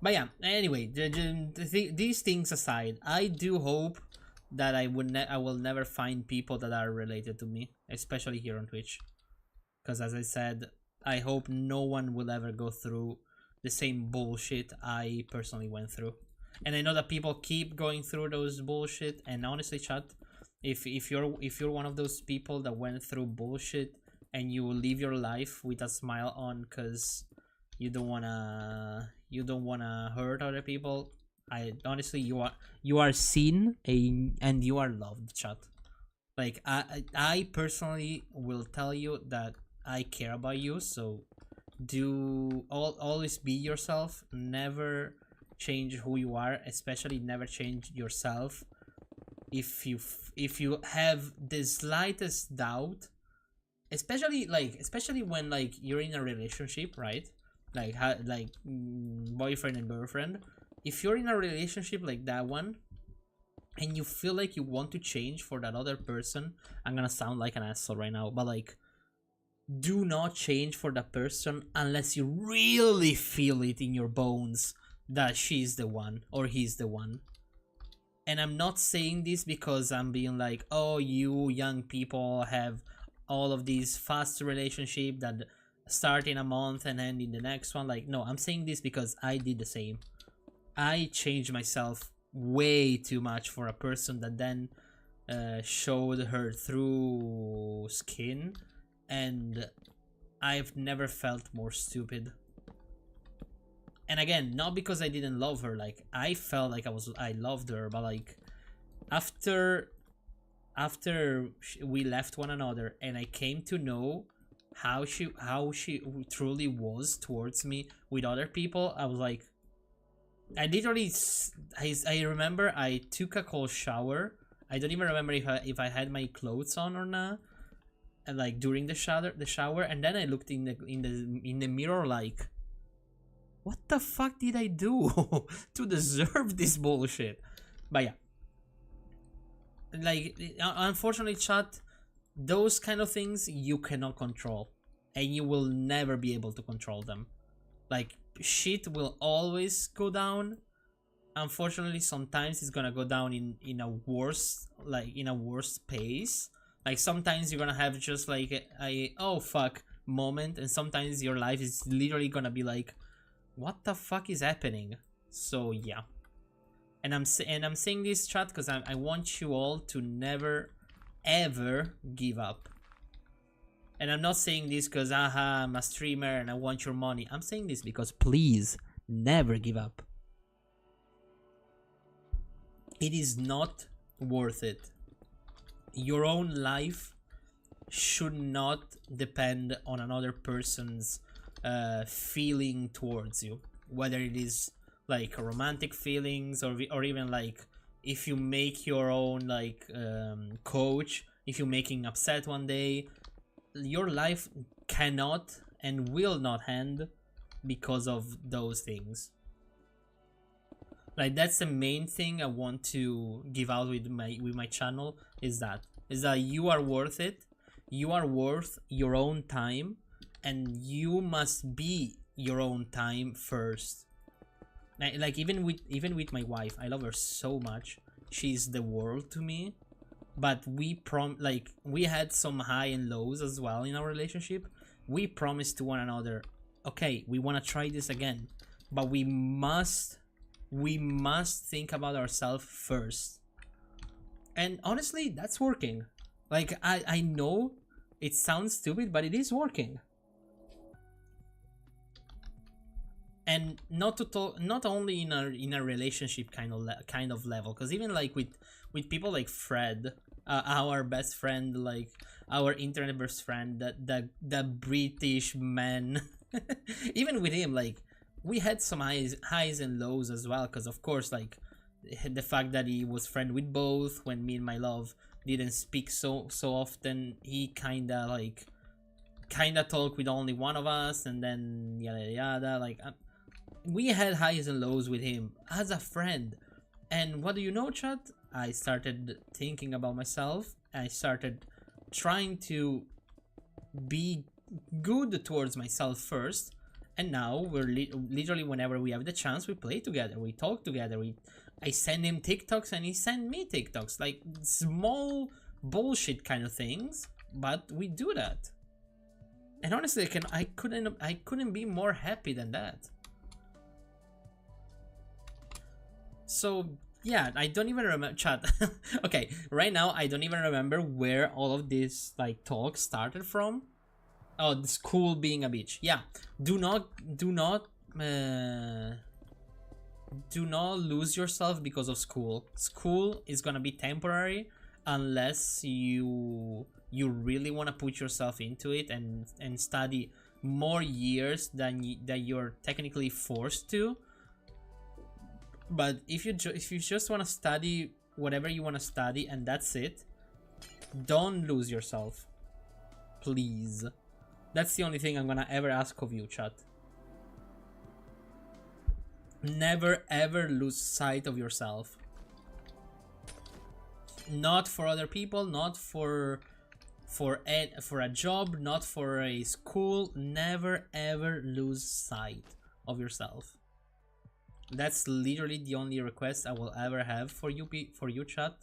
But yeah, anyway, these things aside, I do hope that I will never find people that are related to me, especially here on Twitch. Because as I said, I hope no one will ever go through the same bullshit I personally went through. And I know that people keep going through those bullshit, and honestly, chat, if you're one of those people that went through bullshit and you live your life with a smile on because you don't wanna hurt other people, I honestly, you are seen and you are loved, chat. Like, I personally will tell you that I care about you, so always be yourself. Never change who you are, especially never change yourself. If you have the slightest doubt, especially when like you're in a relationship, right? Like boyfriend and girlfriend. If you're in a relationship like that one, and you feel like you want to change for that other person, I'm gonna sound like an asshole right now, but like, do not change for that person unless you really feel it in your bones that she's the one or he's the one. And I'm not saying this because I'm being like, oh, you young people have all of these fast relationships that start in a month and end in the next one. Like, no, I'm saying this because I did the same. I changed myself way too much for a person that then showed her through skin, and I've never felt more stupid. And again, not because I didn't love her, like, I felt like I loved her, but like, after we left one another and I came to know how she truly was towards me with other people, I was like, I literally, I remember I took a cold shower. I don't even remember if I had my clothes on or not, and like during the shower, and then I looked in the mirror like, what the fuck did I do to deserve this bullshit? But yeah, like, unfortunately, chat, those kind of things you cannot control, and you will never be able to control them. Like, shit will always go down. Unfortunately, sometimes it's gonna go down in a worse pace. Like, sometimes you're gonna have just like a oh fuck moment, and sometimes your life is literally gonna be like, what the fuck is happening? So yeah, and I'm saying this, chat, because I want you all to never ever give up. And I'm not saying this because I'm a streamer and I want your money. I'm saying this because please never give up. It is not worth it. Your own life should not depend on another person's feeling towards you, whether it is like romantic feelings or even like if you make your own like coach, if you're making upset one day, your life cannot and will not end because of those things. Like, that's the main thing I want to give out with my channel, is that you are worth it. You are worth your own time, and you must be your own time first. Like, even with my wife, I love her so much. She's the world to me. But we had some high and lows as well in our relationship. We promised to one another, okay, we want to try this again, but we must think about ourselves first. And honestly, that's working. Like, I know it sounds stupid, but it is working. And not only in a relationship kind of level, because even like with people like Fred, our best friend, like, our internet best friend, the British man. Even with him, like, we had some highs and lows as well, because of course, like, the fact that he was friend with both, when me and my love didn't speak so often, he kinda talk with only one of us, and then yada yada. Like, we had highs and lows with him as a friend. And what do you know, chat? I started thinking about myself. I started trying to be good towards myself first, and now we're literally, whenever we have the chance, we play together, we talk together, I send him TikToks and he send me TikToks, like small bullshit kind of things, but we do that. And honestly, I couldn't be more happy than that. So yeah, I don't even remember, chat. Okay, right now I don't even remember where all of this like talk started from. Oh, the school being a bitch. Yeah, do not lose yourself because of school. School is gonna be temporary unless you really want to put yourself into it and study more years than you're technically forced to. But if you just want to study whatever you want to study and that's it, don't lose yourself, please. That's the only thing I'm gonna ever ask of you, chat. Never ever lose sight of yourself. Not for other people, not for a job, not for a school. Never ever lose sight of yourself. That's literally the only request I will ever have for you, chat.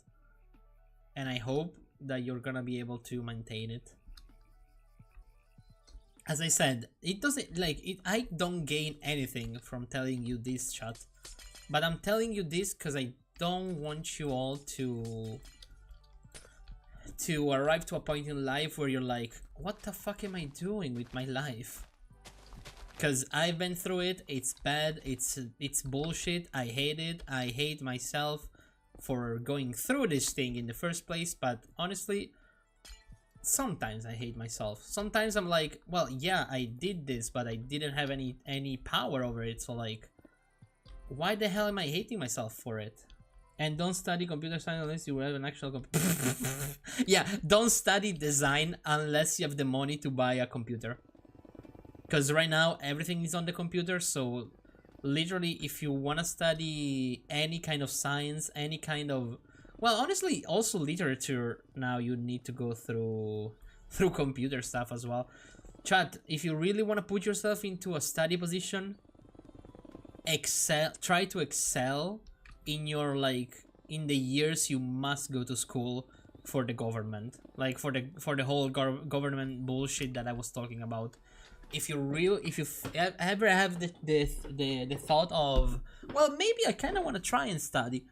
And I hope that you're gonna be able to maintain it. As I said, it doesn't, like, I don't gain anything from telling you this, chat. But I'm telling you this because I don't want you all to arrive to a point in life where you're like, what the fuck am I doing with my life? Because I've been through it. It's bad. It's bullshit. I hate it. I hate myself for going through this thing in the first place. But honestly, sometimes I hate myself. Sometimes I'm like, well, yeah, I did this, but I didn't have any power over it. So like, why the hell am I hating myself for it? And don't study computer science unless you have an actual yeah, don't study design unless you have the money to buy a computer. Because right now, everything is on the computer, so literally, if you want to study any kind of science, any kind of... Well, honestly, also literature, now you need to go through computer stuff as well. Chat, if you really want to put yourself into a study position, try to excel in your, like, in the years you must go to school for the government. Like, for the whole government bullshit that I was talking about. If you ever have the thought of, well, maybe I kind of want to try and study,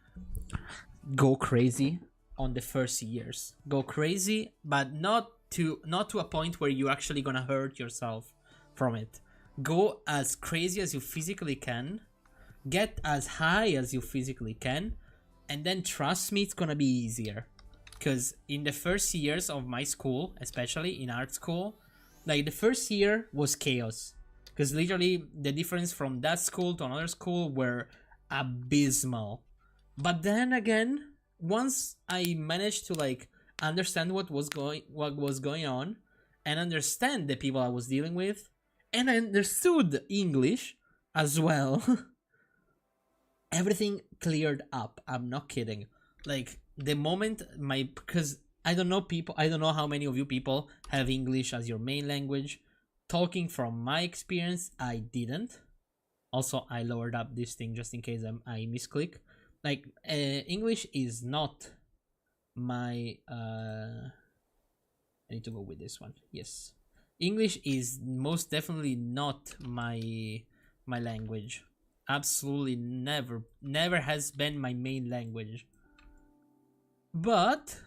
go crazy on the first years. Go crazy, but not to a point where you're actually gonna hurt yourself from it. Go as crazy as you physically can, get as high as you physically can, and then trust me, it's gonna be easier. Because in the first years of my school, especially in art school, like, the first year was chaos, because literally the difference from that school to another school were abysmal. But then again, once I managed to, like, understand what was going on, and understand the people I was dealing with, and I understood English as well, everything cleared up. I'm not kidding. Like, the moment because I don't know how many of you people have English as your main language. Talking from my experience, I didn't. Also, I lowered up this thing just in case I misclick. Like, English is not my... I need to go with this one. Yes. English is most definitely not my language. Absolutely never has been my main language. But...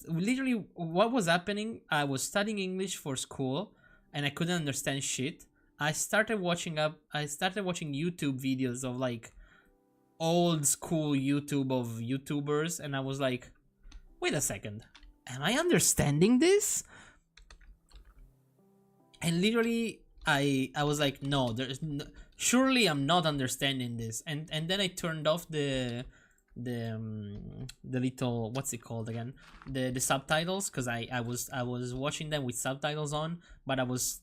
literally, what was happening, I was studying English for school and I couldn't understand shit. I started watching YouTube videos of, like, old school YouTube of YouTubers, and I was like, wait a second, am I understanding this? And literally, I was like, no, surely I'm not understanding this. And then I turned off the little, what's it called again, the subtitles, because I was watching them with subtitles on, but I was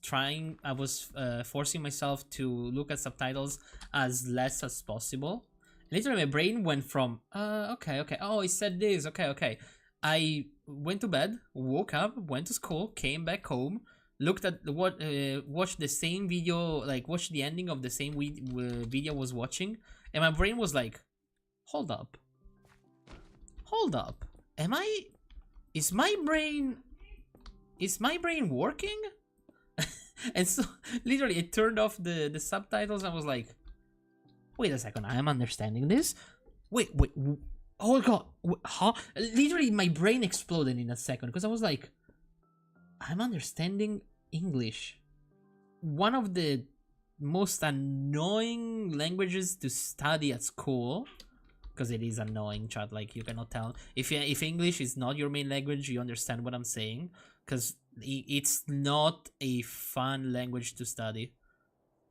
forcing myself to look at subtitles as less as possible. Literally, my brain went from okay, oh, he said this, okay. I went to bed, woke up, went to school, came back home, looked at watched the same video, like watched the ending of the same video I was watching, and my brain was like, hold up, is my brain working? And so literally I turned off the subtitles and I was like, wait a second, I am understanding this. Wait, oh god, huh? Literally my brain exploded in a second, because I was like, I'm understanding English, one of the most annoying languages to study at school, because it is annoying, chat. Like, you cannot tell if English is not your main language, you understand what I'm saying, because it's not a fun language to study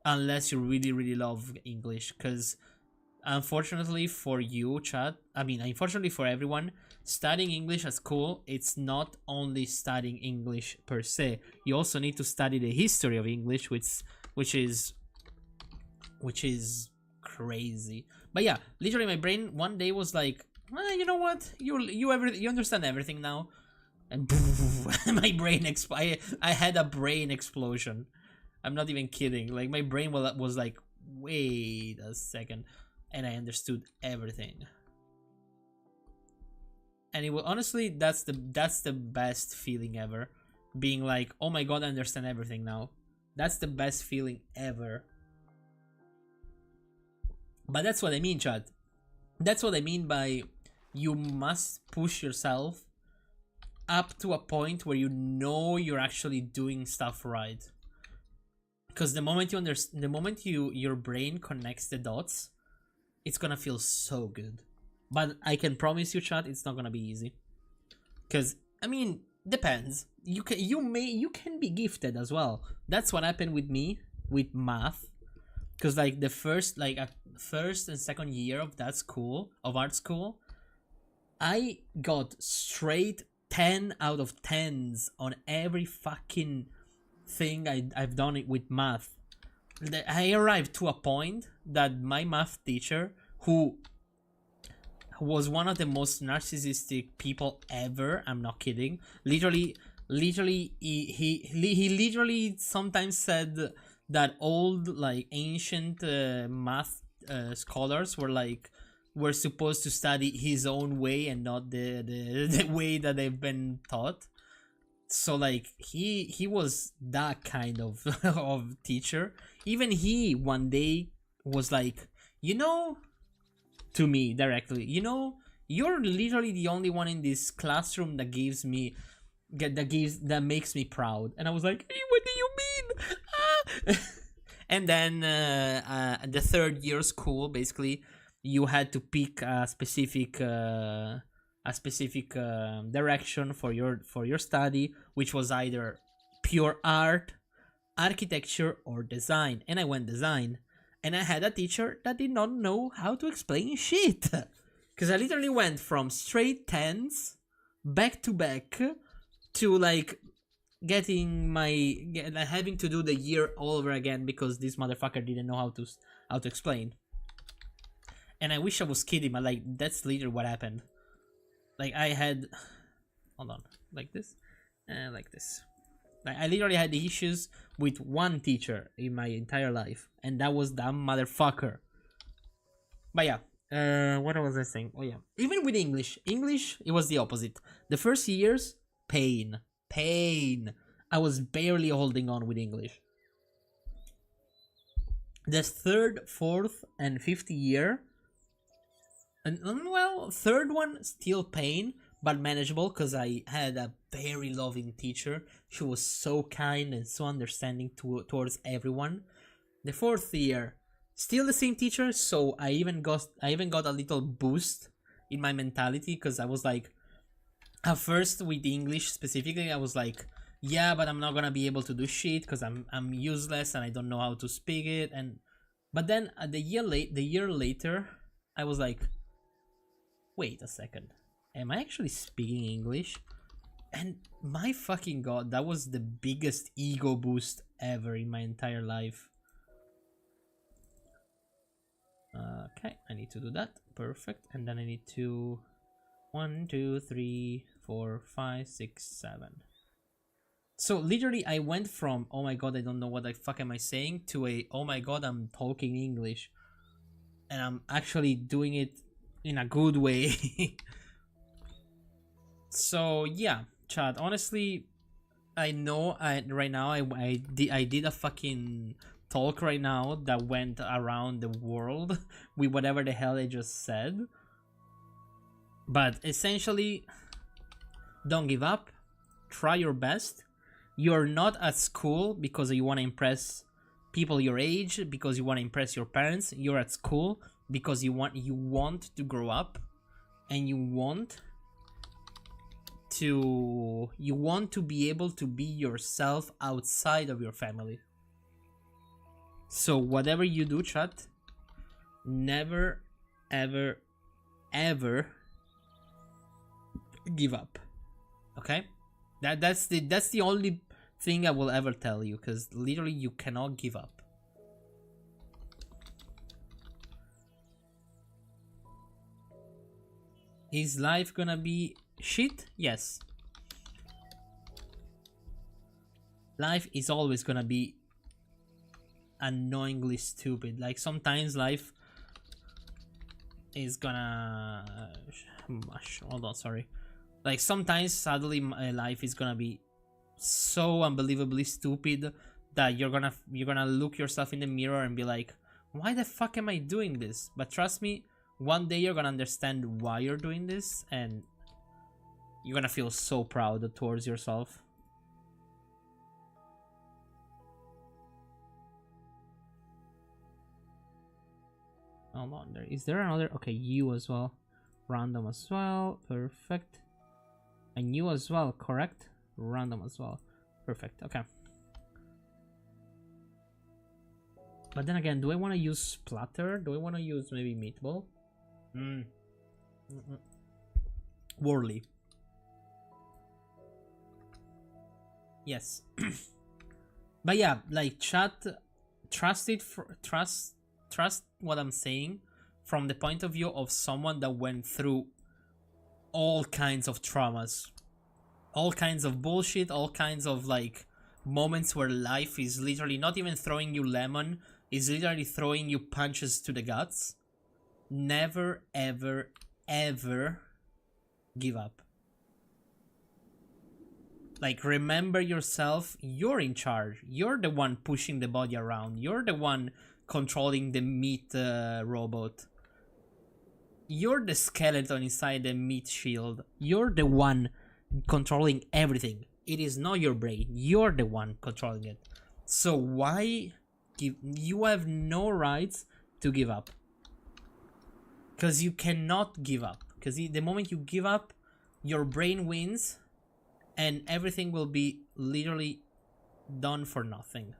unless you really love English. Because unfortunately for you, chat, I mean, unfortunately for everyone, studying English at school, it's not only studying English per se. You also need to study the history of English, which is crazy. But yeah, literally my brain one day was like, you know what, you understand everything now, and my brain I had a brain explosion. I'm not even kidding. Like, my brain was like, wait a second, and I understood everything. And it was, honestly, that's the best feeling ever, being like, oh my god, I understand everything now. That's the best feeling ever. But that's what I mean, chat. That's what I mean by you must push yourself up to a point where you know you're actually doing stuff right. Because the moment your brain connects the dots, it's gonna feel so good. But I can promise you, chat, it's not gonna be easy. Because, I mean, depends. You can be gifted as well. That's what happened with me with math. Because like the first and second year of art school, I got straight 10 out of 10s on every fucking thing I've done it with math. I arrived to a point that my math teacher, who was one of the most narcissistic people ever, I'm not kidding, literally he literally sometimes said that old, like, ancient math scholars were supposed to study his own way and not the way that they've been taught. So like he was that kind of of teacher. Even he one day was like, to me directly, you're literally the only one in this classroom that makes me proud. And I was like, hey, what do you mean? And then the third year school, basically, you had to pick a specific direction for your study, which was either pure art, architecture, or design. And I went design. And I had a teacher that did not know how to explain shit. Because I literally went from straight 10s back to back to like having to do the year all over again because this motherfucker didn't know how to explain. And I wish I was kidding, but like that's literally what happened. Like I had, hold on, like this, and like this. Like I literally had the issues with one teacher in my entire life, and that was that motherfucker. But yeah, what was I saying? Oh yeah, even with English, it was the opposite. The first years, pain. I was barely holding on with English. The third, fourth, and fifth year, and well, third one still pain, but manageable because I had a very loving teacher. She was so kind and so understanding towards everyone. The fourth year, still the same teacher, so I even got a little boost in my mentality because I was like, At first with English specifically, I was like, yeah, but I'm not gonna be able to do shit because I'm useless and I don't know how to speak it. And but then the year later, I was like, wait a second, am I actually speaking English? And my fucking god, that was the biggest ego boost ever in my entire life. Okay, I need to do that. Perfect. And then I need to 1, 2, 3, 4, 5, 6, 7. So literally I went from, oh my god, I don't know what the fuck am I saying, to a, oh my god, I'm talking English. And I'm actually doing it in a good way. So yeah, chat, honestly, I know right now I did a fucking talk right now that went around the world with whatever the hell I just said. But essentially, don't give up. Try your best. You're not at school because you want to impress people your age, because you want to impress your parents. You're at school because you want to grow up, and you want to be able to be yourself outside of your family. So whatever you do, chat, never ever ever give up. Okay? That's the only thing I will ever tell you, because literally you cannot give up. Is life gonna be shit? Yes. Life is always gonna be annoyingly stupid. Like sometimes life is gonna hold on, sorry. Like sometimes suddenly my life is gonna be so unbelievably stupid that you're gonna look yourself in the mirror and be like, why the fuck am I doing this? But trust me, one day you're gonna understand why you're doing this, and you're gonna feel so proud towards yourself. Hold on, is there another? Okay, you as well. Random as well. Perfect. And you as well, correct? Random as well. Perfect. Okay. But then again, do I want to use splatter? Do I want to use maybe meatball? Worley. Yes. But yeah, like chat, trust what I'm saying from the point of view of someone that went through all kinds of traumas, all kinds of bullshit, all kinds of like moments where life is literally not even throwing you lemon, is literally throwing you punches to the guts. Never ever ever give up. Like, remember yourself, you're in charge, you're the one pushing the body around, you're the one controlling the meat robot. You're the skeleton inside the meat shield. You're the one controlling everything. It is not your brain. You're the one controlling it. So why you have no rights to give up. Because you cannot give up. Because the moment you give up, your brain wins and everything will be literally done for nothing.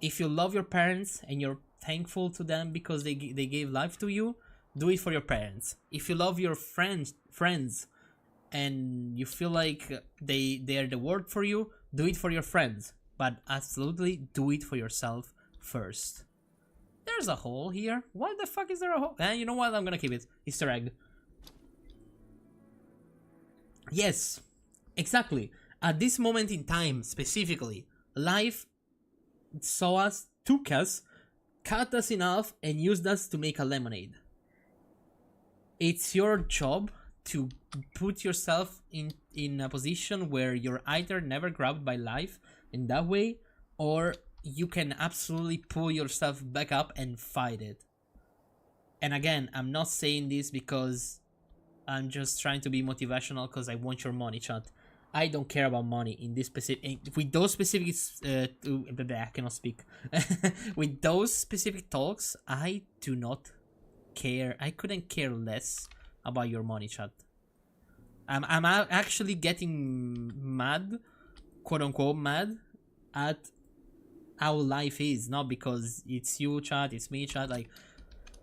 If you love your parents and you're thankful to them because they gave life to you, do it for your parents. If you love your friends and you feel like they're the world for you, do it for your friends. But absolutely do it for yourself first. There's a hole here. Why the fuck is there a hole? You know what? I'm gonna keep it. Easter egg. Yes, exactly. At this moment in time, specifically, life saw us, took us, cut us in half, and used us to make a lemonade. It's your job to put yourself in a position where you're either never grabbed by life in that way, or you can absolutely pull yourself back up and fight it. And again, I'm not saying this because I'm just trying to be motivational because I want your money, chat. I don't care about money in this specific, with those specific I cannot speak. With those specific talks, I do not care. I couldn't care less about your money, chat. Actually getting mad, quote unquote mad, at how life is, not because it's you, chat, it's me, chat. Like,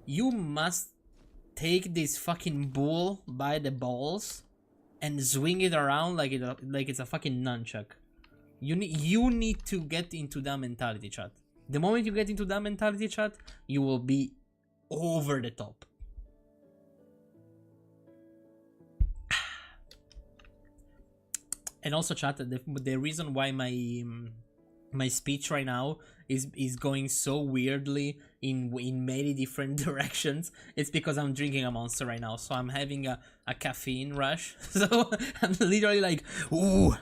you must take this fucking bull by the balls and swing it around like it's a fucking nunchuck. You need to get into that mentality, chat. The moment you get into that mentality, chat, you will be over the top. And also, chat, the reason why my speech right now is going so weirdly in many different directions, it's because I'm drinking a Monster right now, so I'm having a caffeine rush. So I'm literally like, ooh.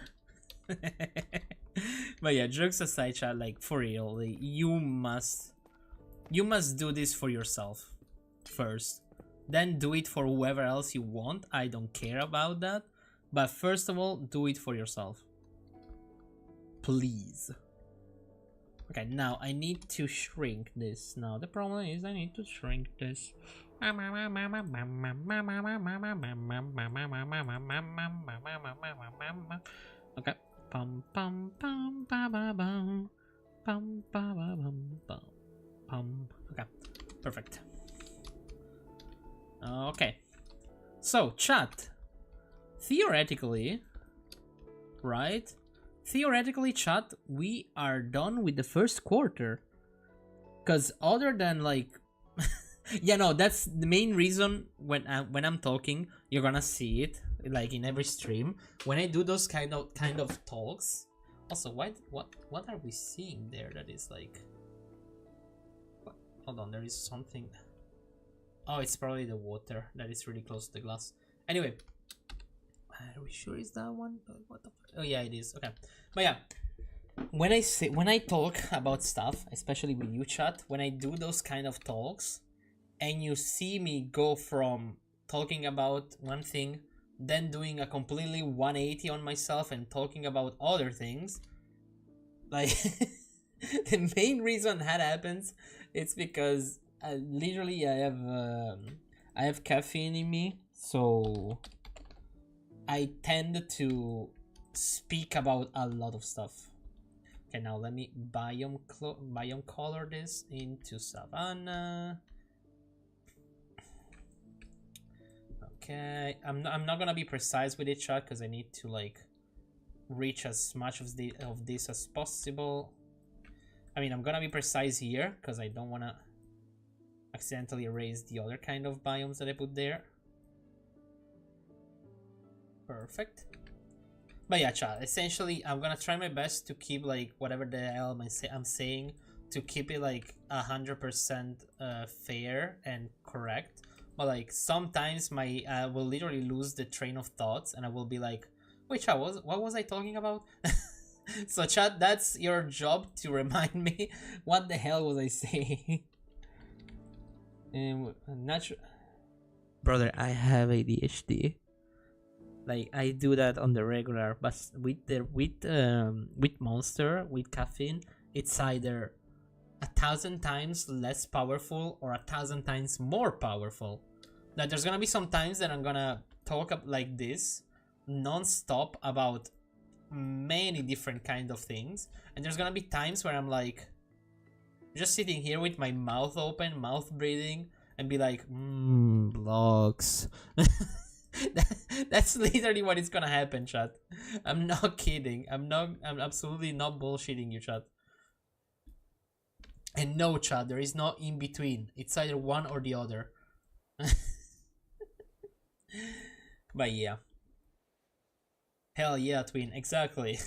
But yeah, jokes aside, chat, like, for real, like, you must do this for yourself first, then do it for whoever else you want. I don't care about that, but first of all, do it for yourself, please. Okay, now I need to shrink this. Now the problem is I need to shrink this. Okay. Pum pum pum ba ba bum pum ba ba bum pum. Okay, perfect. Okay, so chat. Theoretically, right? Theoretically, chat, we are done with the first quarter. Cause other than like, yeah, no, that's the main reason when I'm talking, you're gonna see it like in every stream when I do those kind of talks. Also, what are we seeing there that is like? What? Hold on, there is something. Oh, it's probably the water that is really close to the glass. Anyway, are we sure it's that one? What the fuck? Oh yeah, it is. Okay, but yeah, when I talk about stuff, especially with you, chat, when I do those kind of talks, and you see me go from talking about one thing, then doing a completely 180 on myself and talking about other things, like the main reason that happens, it's because literally I have caffeine in me, so I tend to speak about a lot of stuff. Okay, now let me biome color this into Savannah. Okay, I'm not gonna be precise with it, chat, because I need to like reach as much of this as possible. I mean, I'm gonna be precise here because I don't wanna accidentally erase the other kind of biomes that I put there. Perfect. But yeah, chat, essentially I'm gonna try my best to keep like whatever the hell I'm saying, to keep it like 100% fair and correct. But like sometimes I will literally lose the train of thoughts and I will be like, wait, chat, what was I talking about? So chat, that's your job to remind me what the hell was I saying. Natural brother, I have ADHD. Like, I do that on the regular, but with Monster, with caffeine, it's either 1,000 times less powerful or 1,000 times more powerful. That there's gonna be some times that I'm gonna talk up like this non-stop about many different kind of things, and there's gonna be times where I'm like just sitting here with my mouth open, mouth breathing, and be like, blocks. That's literally what is gonna happen, chat. I'm not kidding. I'm absolutely not bullshitting you, chat. And no, chat, there is no in between. It's either one or the other. But yeah. Hell yeah, twin, exactly.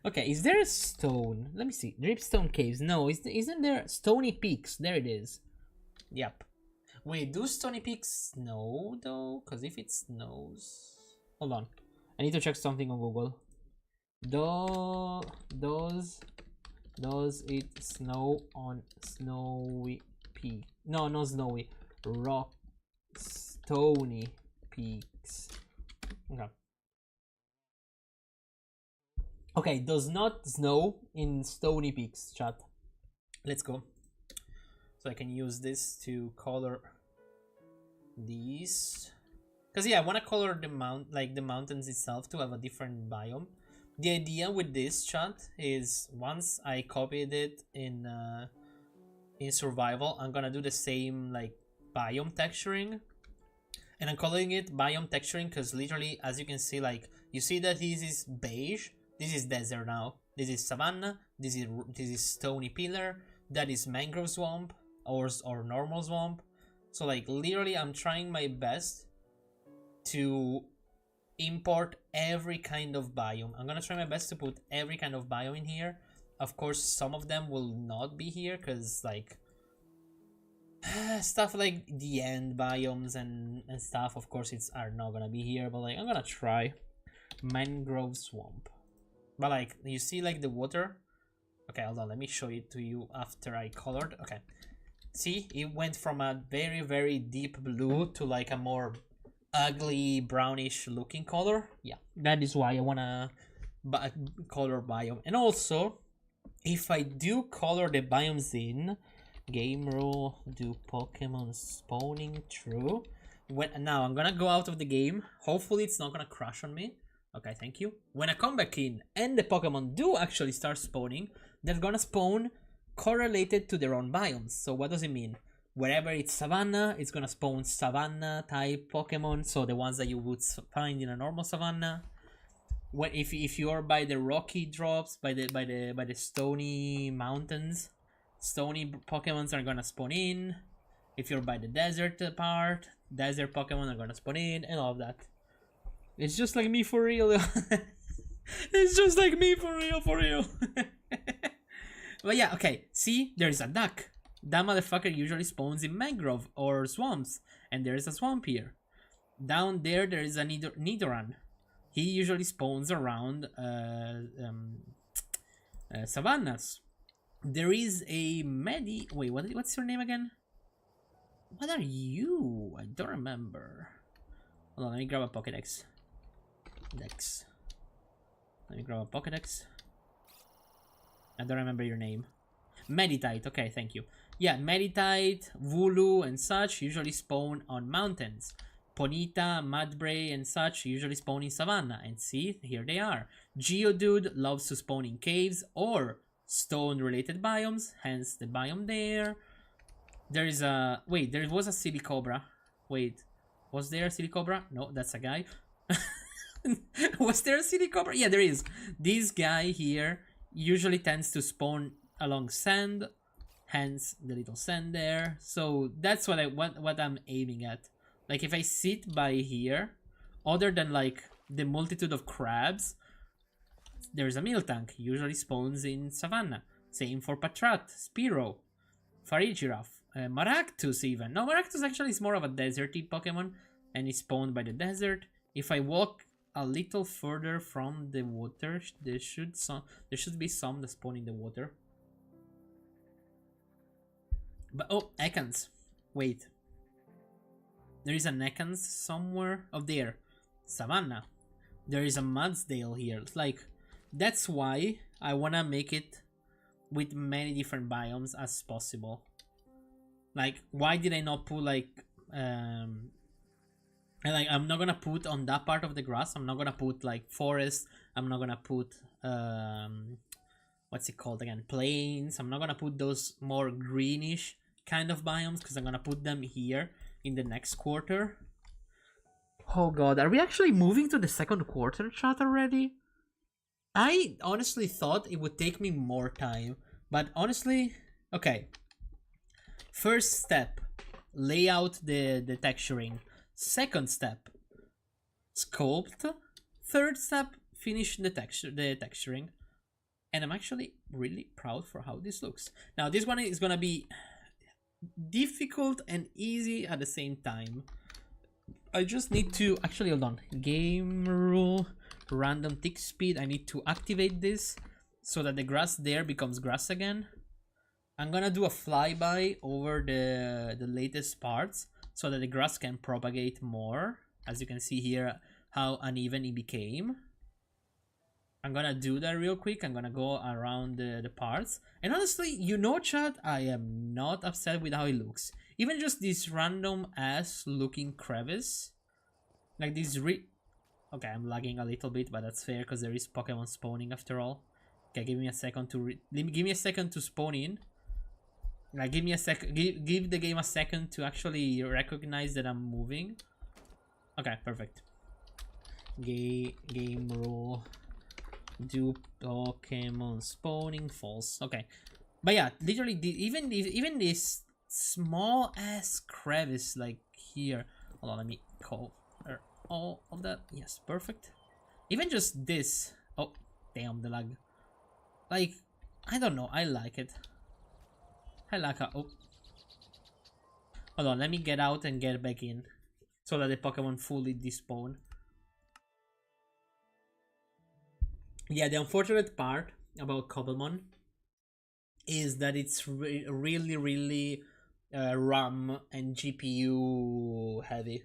Okay, is there a stone? Let me see. Dripstone caves. No, isn't there stony peaks? There it is. Yep. Wait, do stony peaks snow though? Because if it snows... Hold on. I need to check something on Google. Does it snow on snowy peak? No, not snowy. Rock stony peaks. Okay. Okay, does not snow in stony peaks, chat. Let's go. So I can use this to color these. Because yeah, I want to color the the mountains itself to have a different biome. The idea with this chat is once I copied it in survival, I'm gonna do the same like biome texturing, and I'm calling it biome texturing because literally, as you can see, like you see that this is beige, this is desert now, this is savanna, this is stony pillar, that is mangrove swamp or normal swamp. So like literally, I'm trying my best to import every kind of biome. I'm gonna try my best to put every kind of biome in here. Of course, some of them will not be here because like stuff like the end biomes and stuff, of course, are not gonna be here. But like I'm gonna try mangrove swamp. But like you see, like the water. Okay, hold on. Let me show it to you after I colored. Okay, see, it went from a very deep blue to like a more ugly brownish looking color. Yeah, that is why I wanna color biome. And also, if I do color the biomes in game rule, do Pokemon spawning true, now I'm gonna go out of the game. Hopefully it's not gonna crash on me. Okay, thank you. When I come back in and the Pokemon do actually start spawning, they're gonna spawn correlated to their own biomes. So what does it mean? Wherever it's savanna, it's gonna spawn savanna type Pokemon, so the ones that you would find in a normal savanna. When if you're by the rocky drops, by the stony mountains, stony Pokemons are gonna spawn in. If you're by the desert part, desert Pokemon are gonna spawn in, and all of that. It's just like me for real. It's just like me for real. But yeah, okay. See, there's a duck. That motherfucker usually spawns in mangrove or swamps, and there is a swamp here. Down there is a Nidoran. He usually spawns around savannas. There is a Wait, what's your name again? What are you? I don't remember. Hold on, let me grab a Pokédex. Let me grab a Pokédex. I don't remember your name. Meditite, okay, thank you. Yeah, Meditite, Wooloo, and such usually spawn on mountains. Ponyta, Mudbray, and such usually spawn in savanna. And see, here they are. Geodude loves to spawn in caves or stone-related biomes, hence the biome there. There is a... Wait, there was a Silicobra. Wait, was there a Silicobra? No, that's a guy. Was there a Silicobra? Yeah, there is. This guy here usually tends to spawn along sand, hence the little sand there. So that's what I'm aiming at. Like if I sit by here, other than like the multitude of crabs, there's a Miltank, usually spawns in savanna. Same for Patrat, Spearow, Farigiraf, Maractus even. No, Maractus actually is more of a deserty Pokemon and is spawned by the desert. If I walk a little further from the water, there should be some that spawn in the water. But oh, Ekans. Wait. There is an Ekans somewhere. Oh, there. Savannah. There is a Mudsdale here. Like, that's why I wanna make it with many different biomes as possible. Like, why did I not put like and like I'm not gonna put on that part of the grass, I'm not gonna put like forest, I'm not gonna put what's it called again, plains. I'm not gonna put those more greenish kind of biomes because I'm gonna put them here in the next quarter. Oh god, are we actually moving to the second quarter, chat, already? I honestly thought it would take me more time, but honestly, okay. First step, lay out the texturing. Second step, sculpt. Third step, finish the texturing. And I'm actually really proud for how this looks. Now this one is gonna be difficult and easy at the same time. I just need to actually, hold on, game rule, random tick speed. I need to activate this so that the grass there becomes grass again. I'm gonna do a flyby over the latest parts so that the grass can propagate more. As you can see here, how uneven it became. I'm gonna do that real quick. I'm gonna go around the parts. And honestly, you know, chat, I am not upset with how it looks. Even just this random ass looking crevice Like this Okay, I'm lagging a little bit, but that's fair because there is Pokemon spawning after all. Okay, give me a second to give me a second to spawn in. Like, give me a second. Give the game a second to actually recognize that I'm moving. Okay, perfect. Game rule. Do Pokemon spawning false? Okay, but yeah, literally, even this small ass crevice like here. Hold on, let me call all of that. Yes, perfect. Even just this. Oh, damn the lag. Like, I don't know. I like it. I like how. Oh, hold on. Let me get out and get back in, so that the Pokemon fully despawn. Yeah, the unfortunate part about Cobblemon is that it's really RAM and GPU heavy.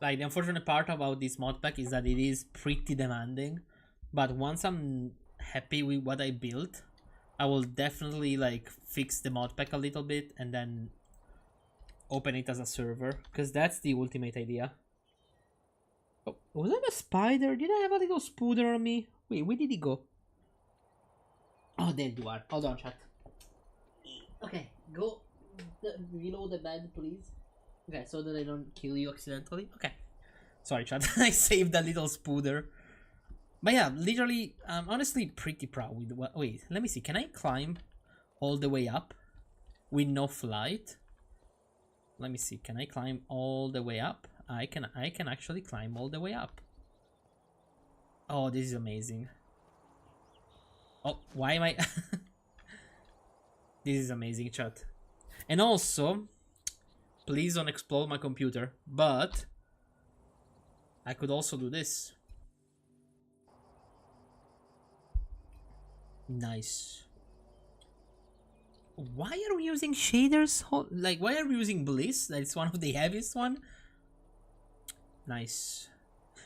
Like, the unfortunate part about this mod pack is that it is pretty demanding, but once I'm happy with what I built, I will definitely like fix the mod pack a little bit and then open it as a server, because that's the ultimate idea. Oh, was that a spider? Did I have a little spooder on me? Wait, where did he go? Oh, there you are. Hold on, chat. Okay, go below the bed, please. Okay, so that I don't kill you accidentally. Okay. Sorry, chat. I saved a little spooder. But yeah, literally, I'm honestly pretty proud with what. Wait, let me see. Can I climb all the way up with no flight? Let me see. Can I climb all the way up? I can actually climb all the way up. Oh, this is amazing. Oh, why am I? This is amazing, chat. And also, please don't explode my computer. But I could also do this. Nice. Why are we using shaders? Like, why are we using Bliss? That's one of the heaviest one. Nice.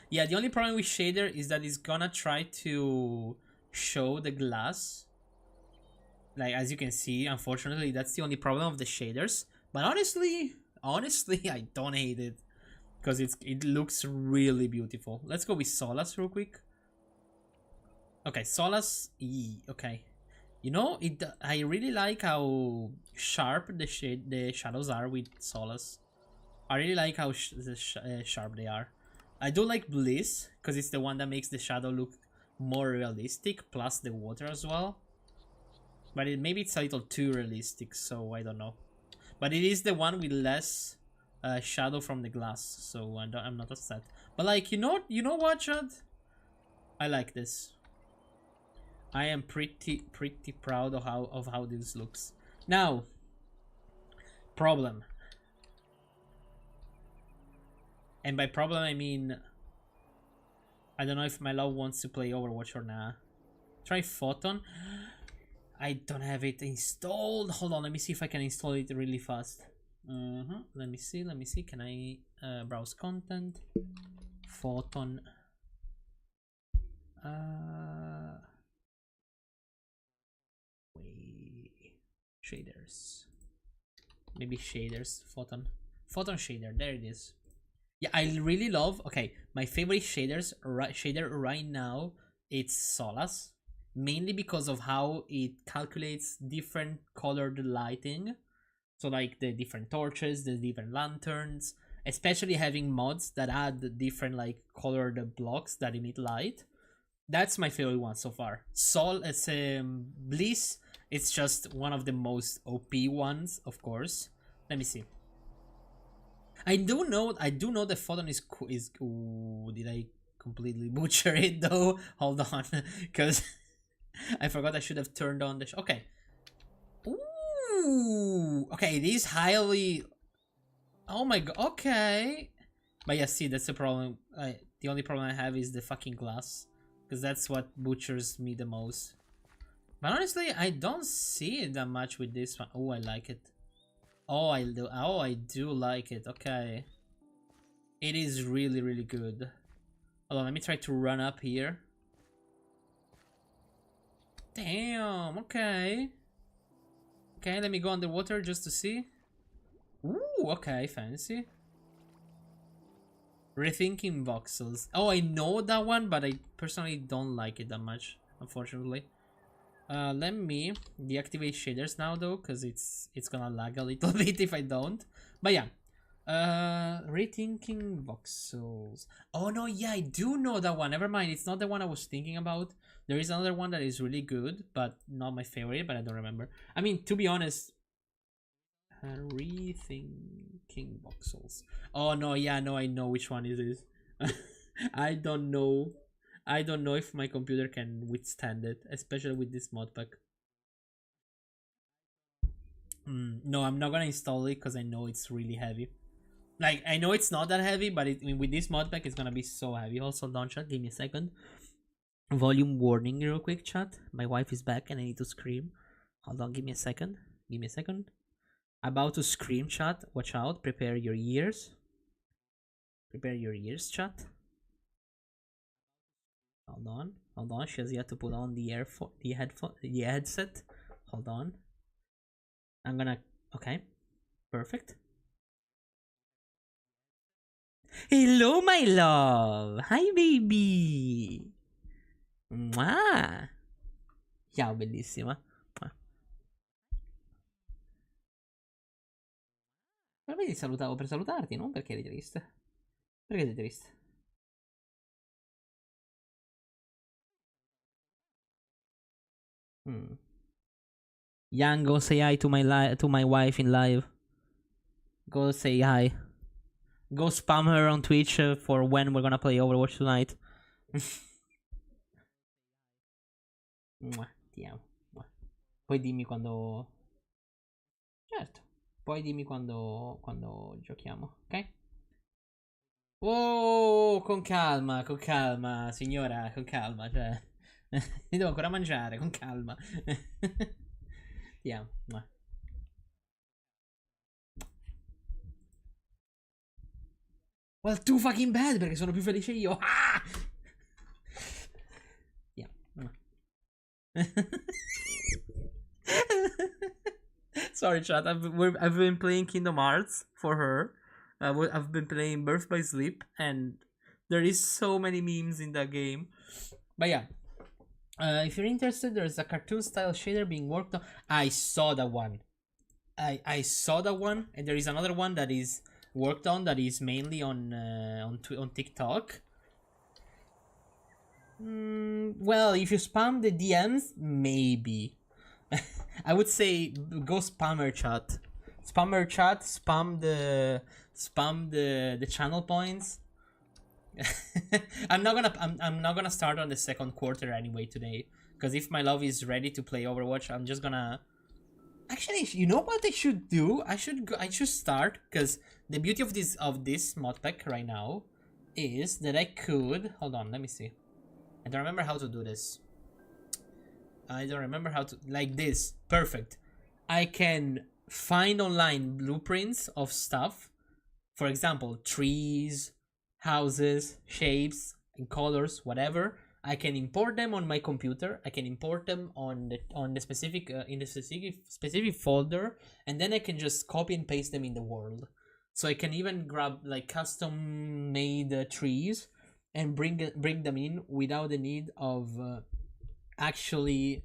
Yeah, the only problem with shader is that it's gonna try to show the glass. Like, as you can see, unfortunately, that's the only problem of the shaders. But honestly, I don't hate it, because it looks really beautiful. Let's go with Solas real quick. Okay, Solas. Okay. You know, I really like how sharp the shadows are with Solas. I really like how sharp they are. I do like Bliss, because it's the one that makes the shadow look more realistic, plus the water as well. But maybe it's a little too realistic, so I don't know. But it is the one with less shadow from the glass, so I'm not upset. But like, you know what, Chad? I like this. I am pretty proud of how this looks. Now, problem. And by problem I mean, I don't know if my love wants to play Overwatch or not. Try Photon. I don't have it installed. Hold on, let me see if I can install it really fast. Let me see. Can I browse content? Photon. Wait. Shaders. Maybe shaders. Photon shader. There it is. Yeah, I really love. Okay, my favorite shader right now, it's Solas, mainly because of how it calculates different colored lighting. So like the different torches, the different lanterns, especially having mods that add different like colored blocks that emit light. That's my favorite one so far. Bliss. It's just one of the most OP ones, of course. Let me see. I do know the Photon is cool. Ooh, did I completely butcher it though? Hold on, because I forgot I should have turned on the okay. Ooh, okay, it is highly. Oh my god. Okay, but yeah, see, that's the problem. The only problem I have is the fucking glass, because that's what butchers me the most. But honestly, I don't see it that much with this one. Oh, I like it. Oh, I do like it. Okay. It is really good. Hold on, let me try to run up here. Damn, okay. Okay, let me go underwater just to see. Ooh, okay, fancy. Rethinking voxels. Oh, I know that one, but I personally don't like it that much, unfortunately. Let me deactivate shaders now though, because it's gonna lag a little bit if I don't. But yeah. Rethinking voxels. Oh no, yeah, I do know that one. Never mind, it's not the one I was thinking about. There is another one that is really good, but not my favorite, but I don't remember. I mean, to be honest, rethinking voxels. Oh no, yeah, no, I know which one it is. I don't know. I don't know if my computer can withstand it, especially with this mod pack. No, I'm not gonna install it because I know it's really heavy. Like, I know it's not that heavy, but with this mod pack, it's gonna be so heavy. Also, don't chat, give me a second. Volume warning real quick, chat. My wife is back and I need to scream. Hold on, give me a second. Give me a second. About to scream, chat. Watch out. Prepare your ears. Prepare your ears, chat. Hold on. Hold on. She has yet to put on the headset. Hold on. I'm gonna... Okay. Perfect. Hello, my love. Hi, baby. Mwah. Ciao, bellissima. Ma vedi, salutavo per salutarti, non perché eri triste. Perché sei triste? Young, go say hi to my wife in live. Go say hi. Go spam her on Twitch for when we're gonna play Overwatch tonight. Ti amo. Poi dimmi quando... Certo. Poi dimmi quando giochiamo, ok? Oh, con calma, signora, con calma, cioè... Mi devo ancora mangiare, con calma. Ti amo. Well, too fucking bad, perché sono più felice io. Ah! Yeah. Sorry, chat. I've been playing Kingdom Hearts for her. I've been playing Birth by Sleep, and there is so many memes in that game. But yeah, if you're interested, there's a cartoon style shader being worked on. I saw that one. I saw that one, and there is another one that is worked on that is mainly on TikTok. Well, if you spam the DMs, maybe. I would say go spammer chat. Spammer chat, spam the channel points. I'm not gonna start on the second quarter anyway today, because if my love is ready to play Overwatch, I'm just gonna... Actually, you know what I should do? I should start, because the beauty of this mod pack right now is that I could... Hold on, let me see. I don't remember how to do this. I don't remember how to... Like this. Perfect. I can find online blueprints of stuff. For example, trees, houses, shapes, and colors, whatever. I can import them on my computer. I can import them on the specific in the specific folder, and then I can just copy and paste them in the world. So I can even grab like custom made trees and bring them in without the need of actually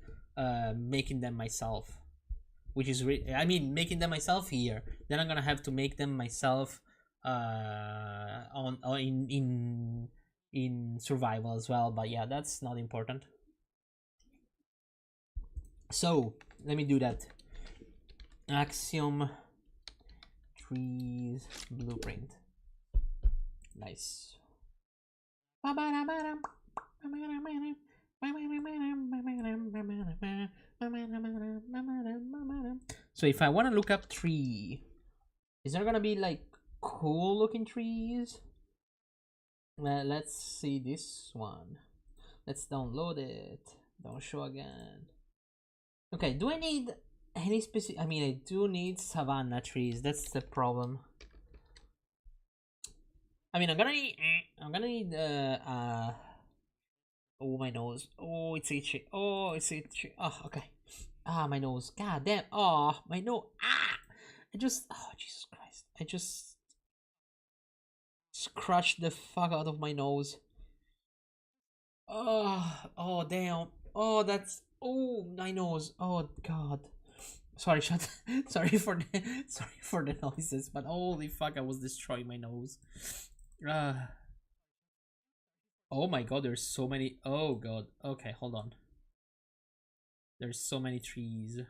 making them myself, which is making them myself here. Then I'm gonna have to make them myself in survival as well, but yeah, that's not important. So let me do that. Axiom trees blueprint. Nice. So if I want to look up tree, is there gonna be like cool looking trees? Let's see this one. Let's download it. Don't show again. Okay, do I need any specific... I mean, I do need savanna trees. That's the problem. I mean, I'm gonna need oh, my nose. Oh, it's itchy. Oh, it's itchy. Oh, okay. Ah, my nose. God damn. Oh, my nose. Ah! Oh, Jesus Christ. just crushed the fuck out of my nose. Oh damn. Oh, that's, oh, my nose. Oh god. Sorry, shut. Sorry for the noises, but holy fuck, I was destroying my nose. Oh my god, there's so many. Oh god. Okay, hold on. There's so many trees.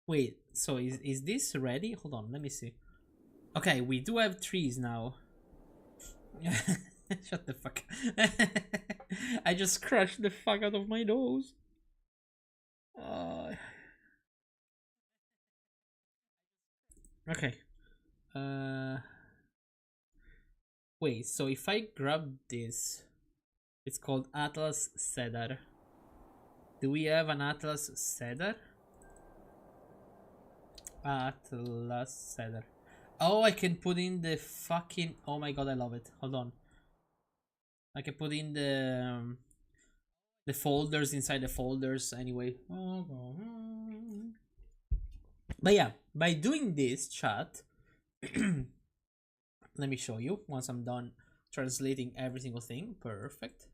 Wait, so is this ready? Hold on, let me see. Okay, we do have trees now. Shut the fuck. I just crushed the fuck out of my nose. Okay. Wait, so if I grab this, it's called Atlas Cedar. Do we have an Atlas Cedar? Atlas Cedar. Oh, I can put in the fucking. Oh my god, I love it. Hold on. I can put in the folders inside the folders anyway. But yeah, by doing this, chat, let me show you once I'm done translating every single thing. Perfect.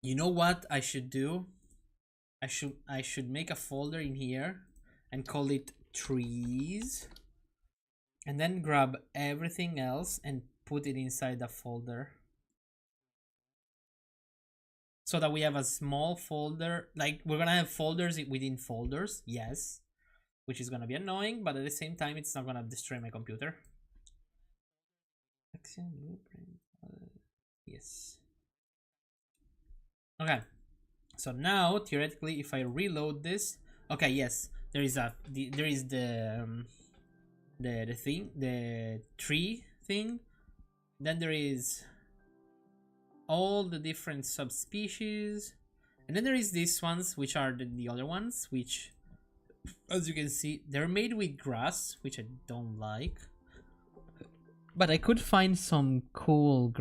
You know what I should do? I should make a folder in here and call it trees, and then grab everything else and put it inside the folder, so that we have a small folder. Like, we're gonna have folders within folders, yes, which is gonna be annoying, but at the same time it's not gonna destroy my computer. Action blueprint. Yes. Okay, so now theoretically, if I reload this, okay, yes, there is the thing, the tree thing. Then there is all the different subspecies, and then there is these ones, which are the other ones, which, as you can see, they're made with grass, which I don't like. But I could find some cool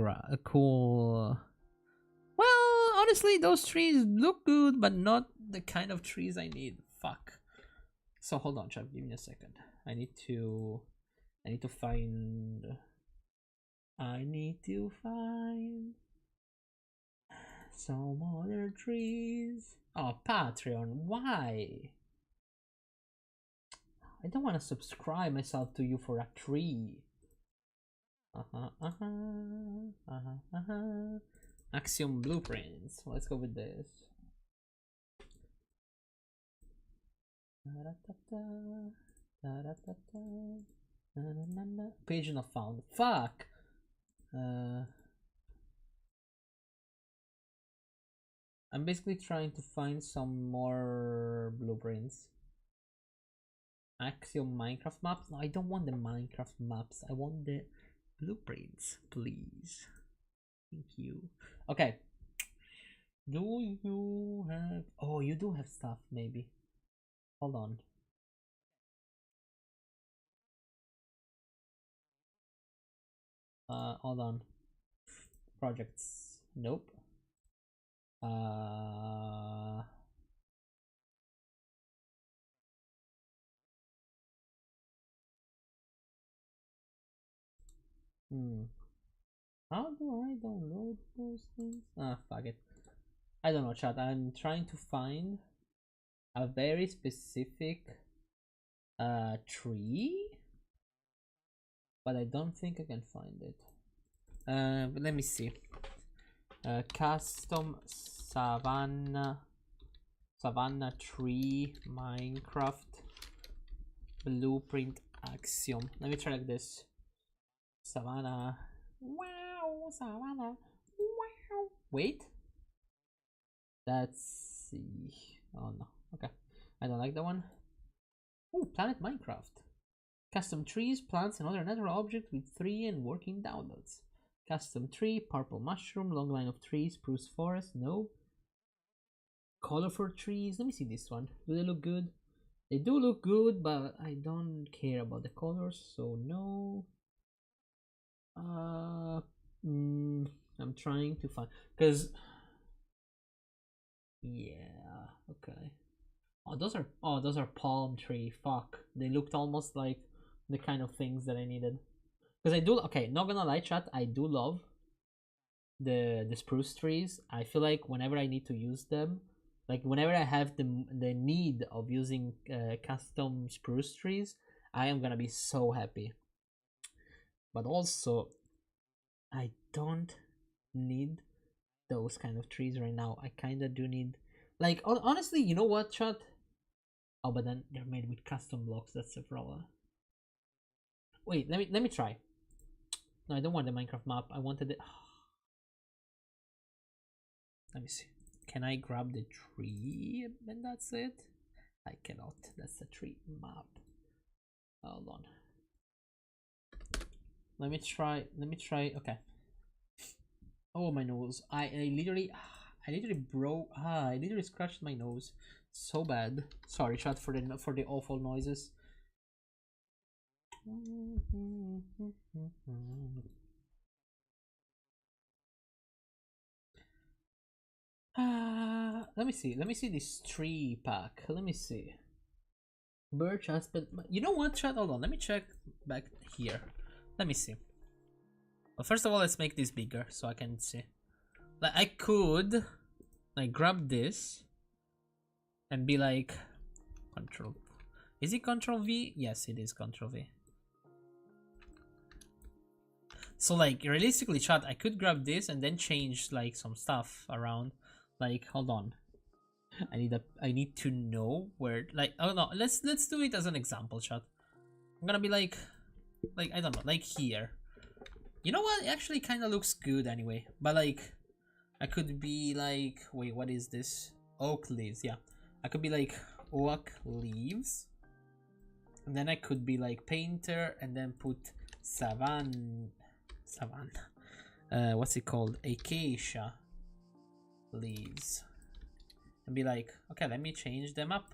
well, honestly, those trees look good, but not the kind of trees I need. Fuck. So hold on, chat. Give me a second. I need to find some other trees. Oh, Patreon, why? I don't want to subscribe myself to you for a tree. Axiom blueprints. Let's go with this. Page not found. Fuck. I'm basically trying to find some more blueprints. Axiom Minecraft maps? No, I don't want the Minecraft maps. I want the blueprints, please. Thank you. Okay. Do you have... Oh, you do have stuff, maybe. Hold on. Hold on. Projects. Nope. How do I download those things? Ah, fuck it. I don't know, chat. I'm trying to find a very specific tree, but I don't think I can find it. But let me see. Custom Savannah tree Minecraft blueprint axiom. Let me try like this. Savannah. Wow, Savannah. Wow. Wait. Let's see. Oh no. Okay. I don't like that one. Oh, Planet Minecraft. Custom trees, plants, and other natural objects with 3 and working downloads. Custom tree, purple mushroom, long line of trees, spruce forest, no. Colorful trees. Let me see this one. Do they look good? They do look good, but I don't care about the colors, so no. Uh, I'm trying to find, because yeah, okay. Those are palm tree. Fuck, they looked almost like the kind of things that I needed. Because I do, okay, not gonna lie, chat, I do love the spruce trees. I feel like whenever I need to use them, like whenever I have the need of using custom spruce trees, I am gonna be so happy. But also, I don't need those kind of trees right now. I kind of do need, like, honestly, you know what, chat? Oh, but then they're made with custom blocks. That's the problem. Wait, let me try. No, I don't want the Minecraft map. I wanted it. Let me see. Can I grab the tree and that's it? I cannot. That's the tree map. Hold on. Let me try. Okay. Oh, my nose. I literally broke. I literally scratched my nose so bad. Sorry, chat, for the awful noises. Let me see. Let me see this tree pack. Let me see. Birch aspen. You know what, chat? Hold on. Let me check back here. Let me see. Well, first of all, let's make this bigger so I can see. Like, I could like grab this and be like control. Is it control V? Yes, it is control V. So like realistically, chat, I could grab this and then change like some stuff around. Like, hold on. I need to know where, like, oh no, let's do it as an example, chat. I'm gonna be like I don't know, like here. You know what? It actually kind of looks good anyway. But like, I could be like, wait, what is this? Oak leaves, yeah. I could be like oak leaves, and then I could be like painter, and then put savan. What's it called? Acacia leaves, and be like, okay, let me change them up.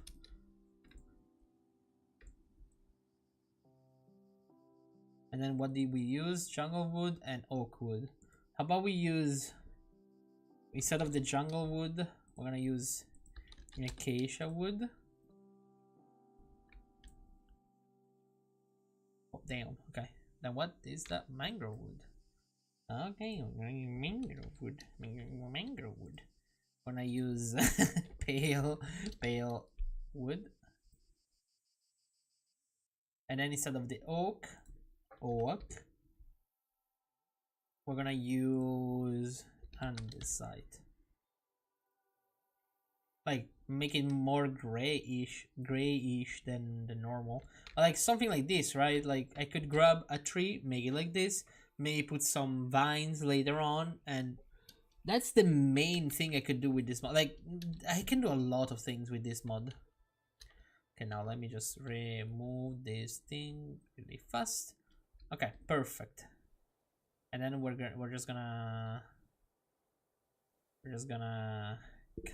And then what did we use? Jungle wood and oak wood. How about we use, instead of the jungle wood, we're gonna use acacia wood. Oh damn, okay. Then what is that? Mangrove wood. Okay, mangrove wood. Mangrove wood. When I use pale wood. And then instead of the oak, we're gonna use andesite. Like, make it more grayish than the normal. Like something like this, right? Like I could grab a tree, make it like this, maybe put some vines later on, and that's the main thing I could do with this mod. Like, I can do a lot of things with this mod. Okay, now let me just remove this thing really fast. Okay, perfect. And then we're just gonna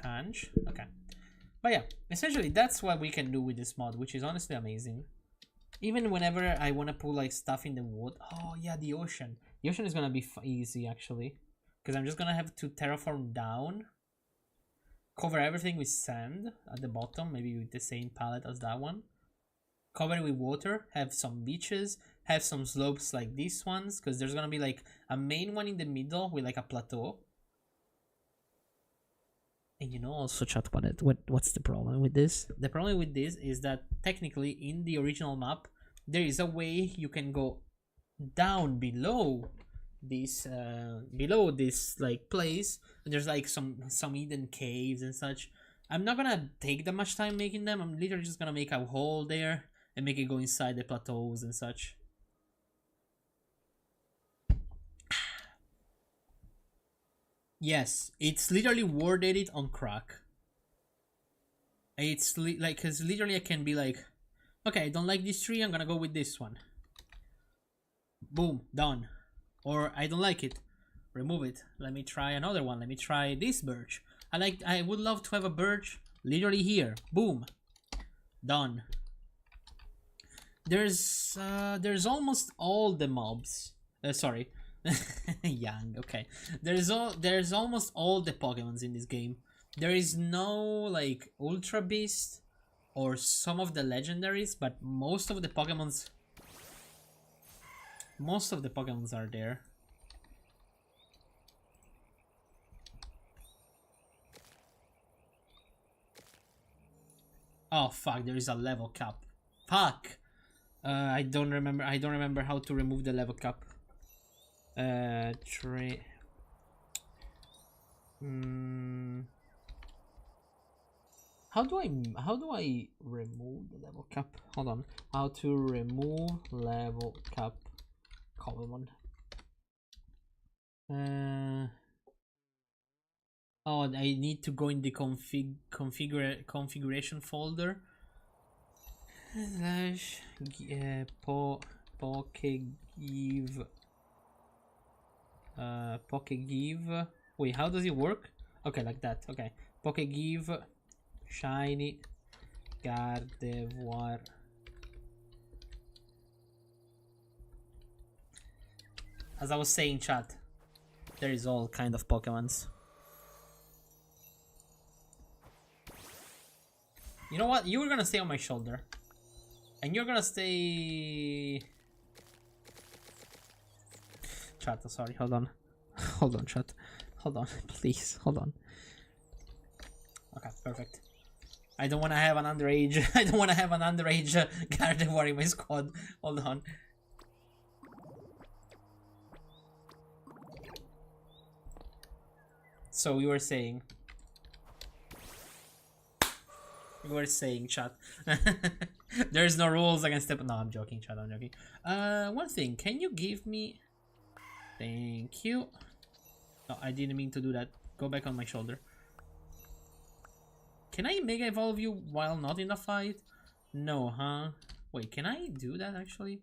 canch. Okay, but yeah, essentially that's what we can do with this mod, which is honestly amazing. Even whenever I want to put like stuff in the wood. Oh yeah, the ocean is gonna be easy actually, because I'm just gonna have to terraform down, cover everything with sand at the bottom, maybe with the same palette as that one, cover it with water, have some beaches, have some slopes like these ones, because there's gonna be like a main one in the middle with like a plateau. And you know, also, chat, what's the problem with this? The problem with this is that technically in the original map there is a way you can go down below this like place, and there's like some hidden caves and such. I'm not gonna take that much time making them. I'm literally just gonna make a hole there and make it go inside the plateaus and such. Yes, it's literally worded on crack. It's like, cause literally I can be like, okay, I don't like this tree, I'm gonna go with this one. Boom, done. Or I don't like it, remove it. Let me try another one. Let me try this birch. I would love to have a birch literally here. Boom. Done. There's almost all the mobs. Sorry, young. Okay, there's almost all the Pokemons in this game. There is no like Ultra Beast or some of the legendaries, but most of the Pokemons are there. Oh fuck! There is a level cap. Fuck! I don't remember how to remove the level cap. How do I remove the level cap? Hold on. How to remove level cap? Common one. Oh, I need to go in the configuration folder. Slash pokegive. Pokegive. Wait, how does it work? Okay, like that. Okay, pokegive shiny Gardevoir. As I was saying, chat, there is all kind of Pokemons. You know what? You were gonna stay on my shoulder. And you're gonna stay... Chat, sorry, hold on. Hold on, chat. Hold on, please, hold on. Okay, perfect. I don't wanna have an underage... I don't wanna have an underage Gardevoir in my squad. Hold on. So you were saying... You were saying, chat. There's no rules against step. No, I'm joking, chat. I'm joking. One thing. Can you give me? Thank you. No, I didn't mean to do that. Go back on my shoulder. Can I Mega Evolve you while not in the fight? No, huh? Wait, can I do that actually?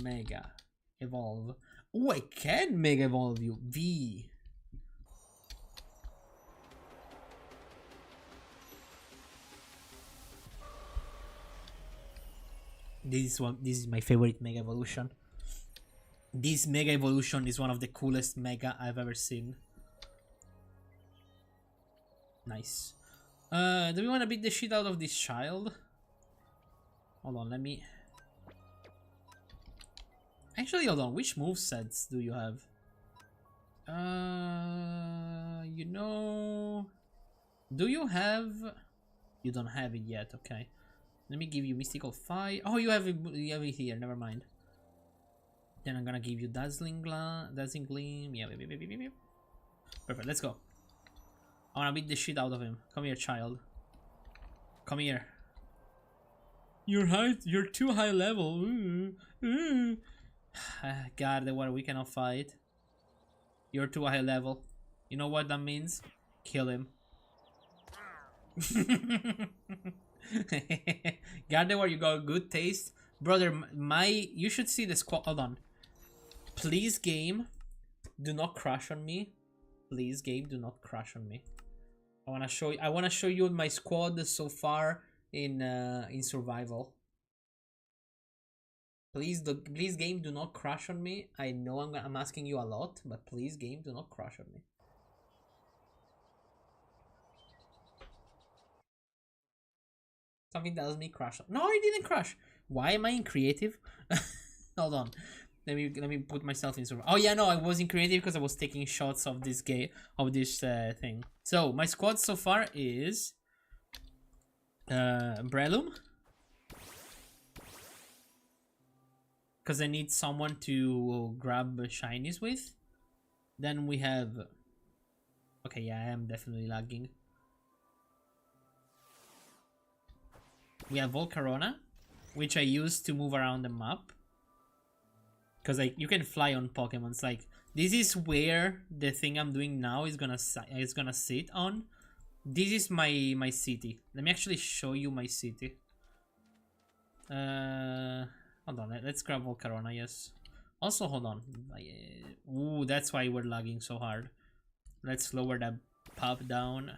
Mega Evolve. Oh, I can Mega Evolve you. V. This is my favorite Mega Evolution. This Mega Evolution is one of the coolest Mega I've ever seen. Nice. Do we want to beat the shit out of this child? Hold on, let me... Actually, hold on. Which movesets do you have? You know... Do you have... You don't have it yet, okay. Let me give you Mystical Fire. Oh, you have it here. Never mind. Then I'm gonna give you Dazzling Gleam. Yeah, perfect. Let's go. I wanna beat the shit out of him. Come here, child. Come here. You're too high level. God, we cannot fight. You're too high level. You know what that means? Kill him. Gardevoir, you got good taste, brother. You should see the squad. Hold on, please, game, do not crash on me. Please, game, do not crash on me. I wanna show you my squad so far in survival. Please, game, do not crash on me. I know I'm asking you a lot, but please, game, do not crash on me. Something tells me crash. No, I didn't crash. Why am I in creative? Hold on. Let me put myself in survival. Oh yeah, no, I was in creative because I was taking shots of this thing. So my squad so far is Breloom, because I need someone to grab shinies with. Then we have... Okay, yeah, I am definitely lagging. We have Volcarona, which I use to move around the map. Because like you can fly on Pokemons. Like this is where the thing I'm doing now is gonna sit on. This is my city. Let me actually show you my city. Hold on. Let's grab Volcarona. Yes. Also, hold on. Ooh, that's why we're lagging so hard. Let's lower that pop down.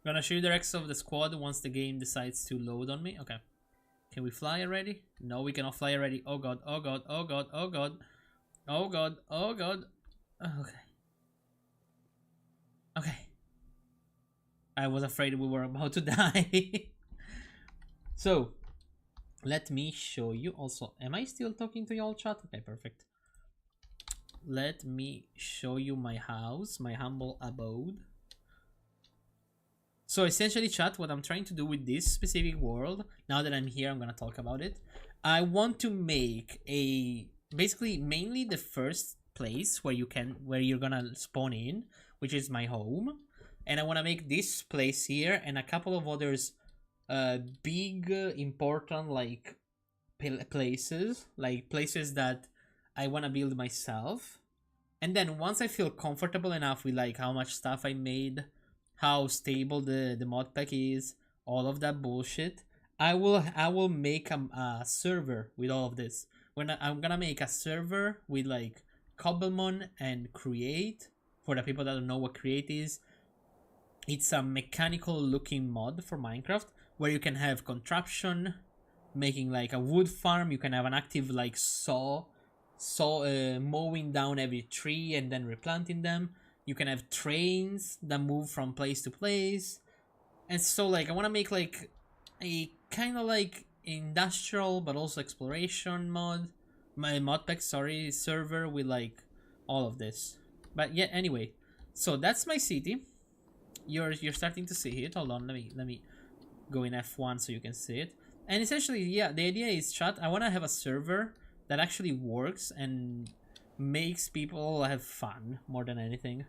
Gonna show you the rest of the squad once the game decides to load on me. Okay. Can we fly already? No, we cannot fly already. Oh god, oh god, oh god, oh god. Oh god, oh god. Okay. Okay. I was afraid we were about to die. So, let me show you also. Am I still talking to y'all, chat? Okay, perfect. Let me show you my house, my humble abode. So essentially, chat, what I'm trying to do with this specific world, now that I'm here, I'm gonna talk about it. I want to make a basically mainly the first place where you're gonna spawn in, which is my home, and I want to make this place here and a couple of others, big important like places that I want to build myself. And then once I feel comfortable enough with like how much stuff I made, how stable the mod pack is, all of that bullshit, I will make a server with all of this. I'm gonna make a server with like Cobblemon and Create. For the people that don't know what Create is, it's a mechanical looking mod for Minecraft where you can have contraption, making like a wood farm. You can have an active like saw mowing down every tree and then replanting them. You can have trains that move from place to place. And so like I want to make like a kind of like industrial but also exploration mod pack, sorry, server with like all of this. But yeah, anyway, so that's my city. You're starting to see it. Hold on, let me go in F1 so you can see it. And essentially, yeah, the idea is, chat, I want to have a server that actually works and makes people have fun more than anything.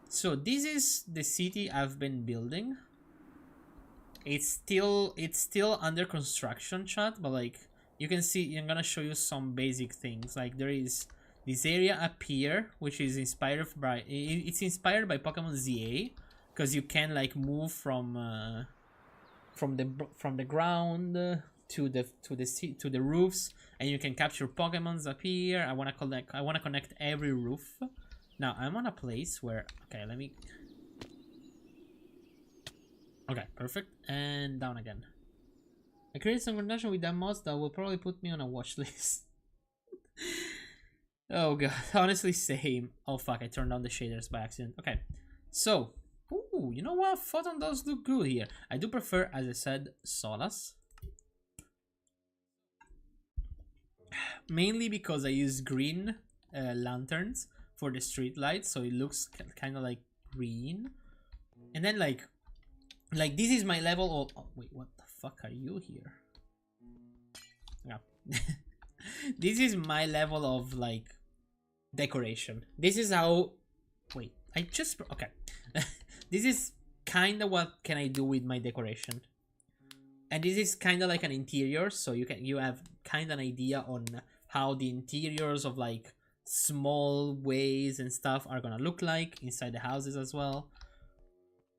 So this is the city I've been building. It's still under construction, chat, but like you can see, I'm gonna show you some basic things. Like there is this area up here, which is inspired by Pokemon ZA, because you can like move from the ground to the roofs, and you can capture Pokemons up here. I want to connect every roof. Now I'm on a place where, okay, let me, okay, perfect, and down again. I created some connection with that mods that will probably put me on a watch list. Oh god, honestly, same. Oh fuck, I turned on the shaders by accident. Okay, so, ooh, you know what? Photon does look good here. I do prefer, as I said, Solas. Mainly because I use green lanterns for the street lights, so it looks kind of like green. And then like this is my level of, oh wait, what the fuck are you here? Yeah. This is my level of like decoration. This is how, wait, I just, okay. This is kind of what can I do with my decoration. And this is kind of like an interior, so you have kind of an idea on how the interiors of like small ways and stuff are gonna look like inside the houses as well.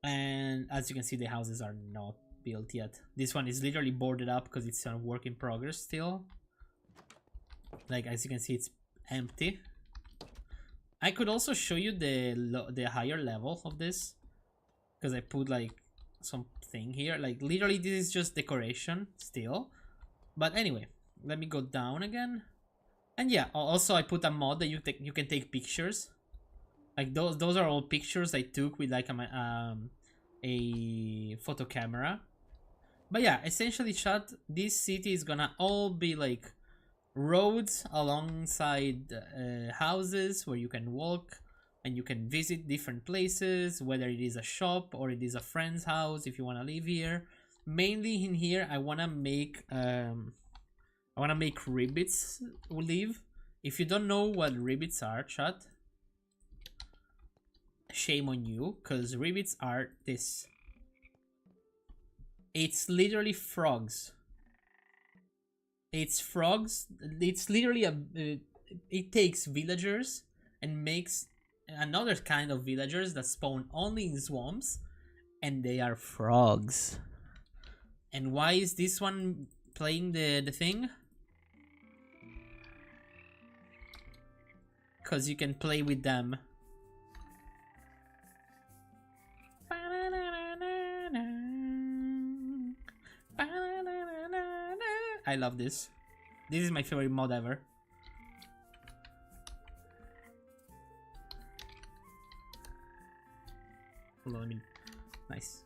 And as you can see, the houses are not built yet. This one is literally boarded up because it's a work in progress still. Like as you can see, it's empty. I could also show you the higher level of this, because I put like something here. Like literally this is just decoration still. But anyway, let me go down again. And yeah, also I put a mod that you can take pictures. Like those are all pictures I took with like a photo camera. But yeah, essentially, chat, this city is gonna all be like roads alongside houses where you can walk and you can visit different places, whether it is a shop or it is a friend's house if you want to live here. Mainly in here, I want to make ribbits live. If you don't know what ribbits are, chat, shame on you, because ribbits are this. It's literally frogs. It's frogs. It's literally it takes villagers and makes another kind of villagers that spawn only in swamps, and they are frogs. And why is this one playing the thing? Because you can play with them. I love this. This is my favorite mod ever. Hold on, nice.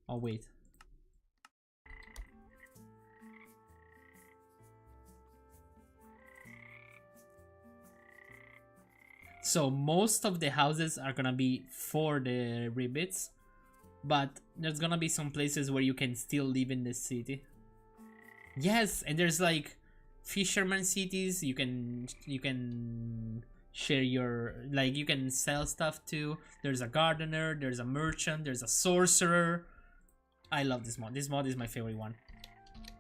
Oh wait. So most of the houses are gonna be for the ribbits, but there's gonna be some places where you can still live in the city. Yes, and there's like fisherman cities. You can share your, like, you can sell stuff to. There's a gardener, there's a merchant, there's a sorcerer. I love this mod. This mod is my favorite one.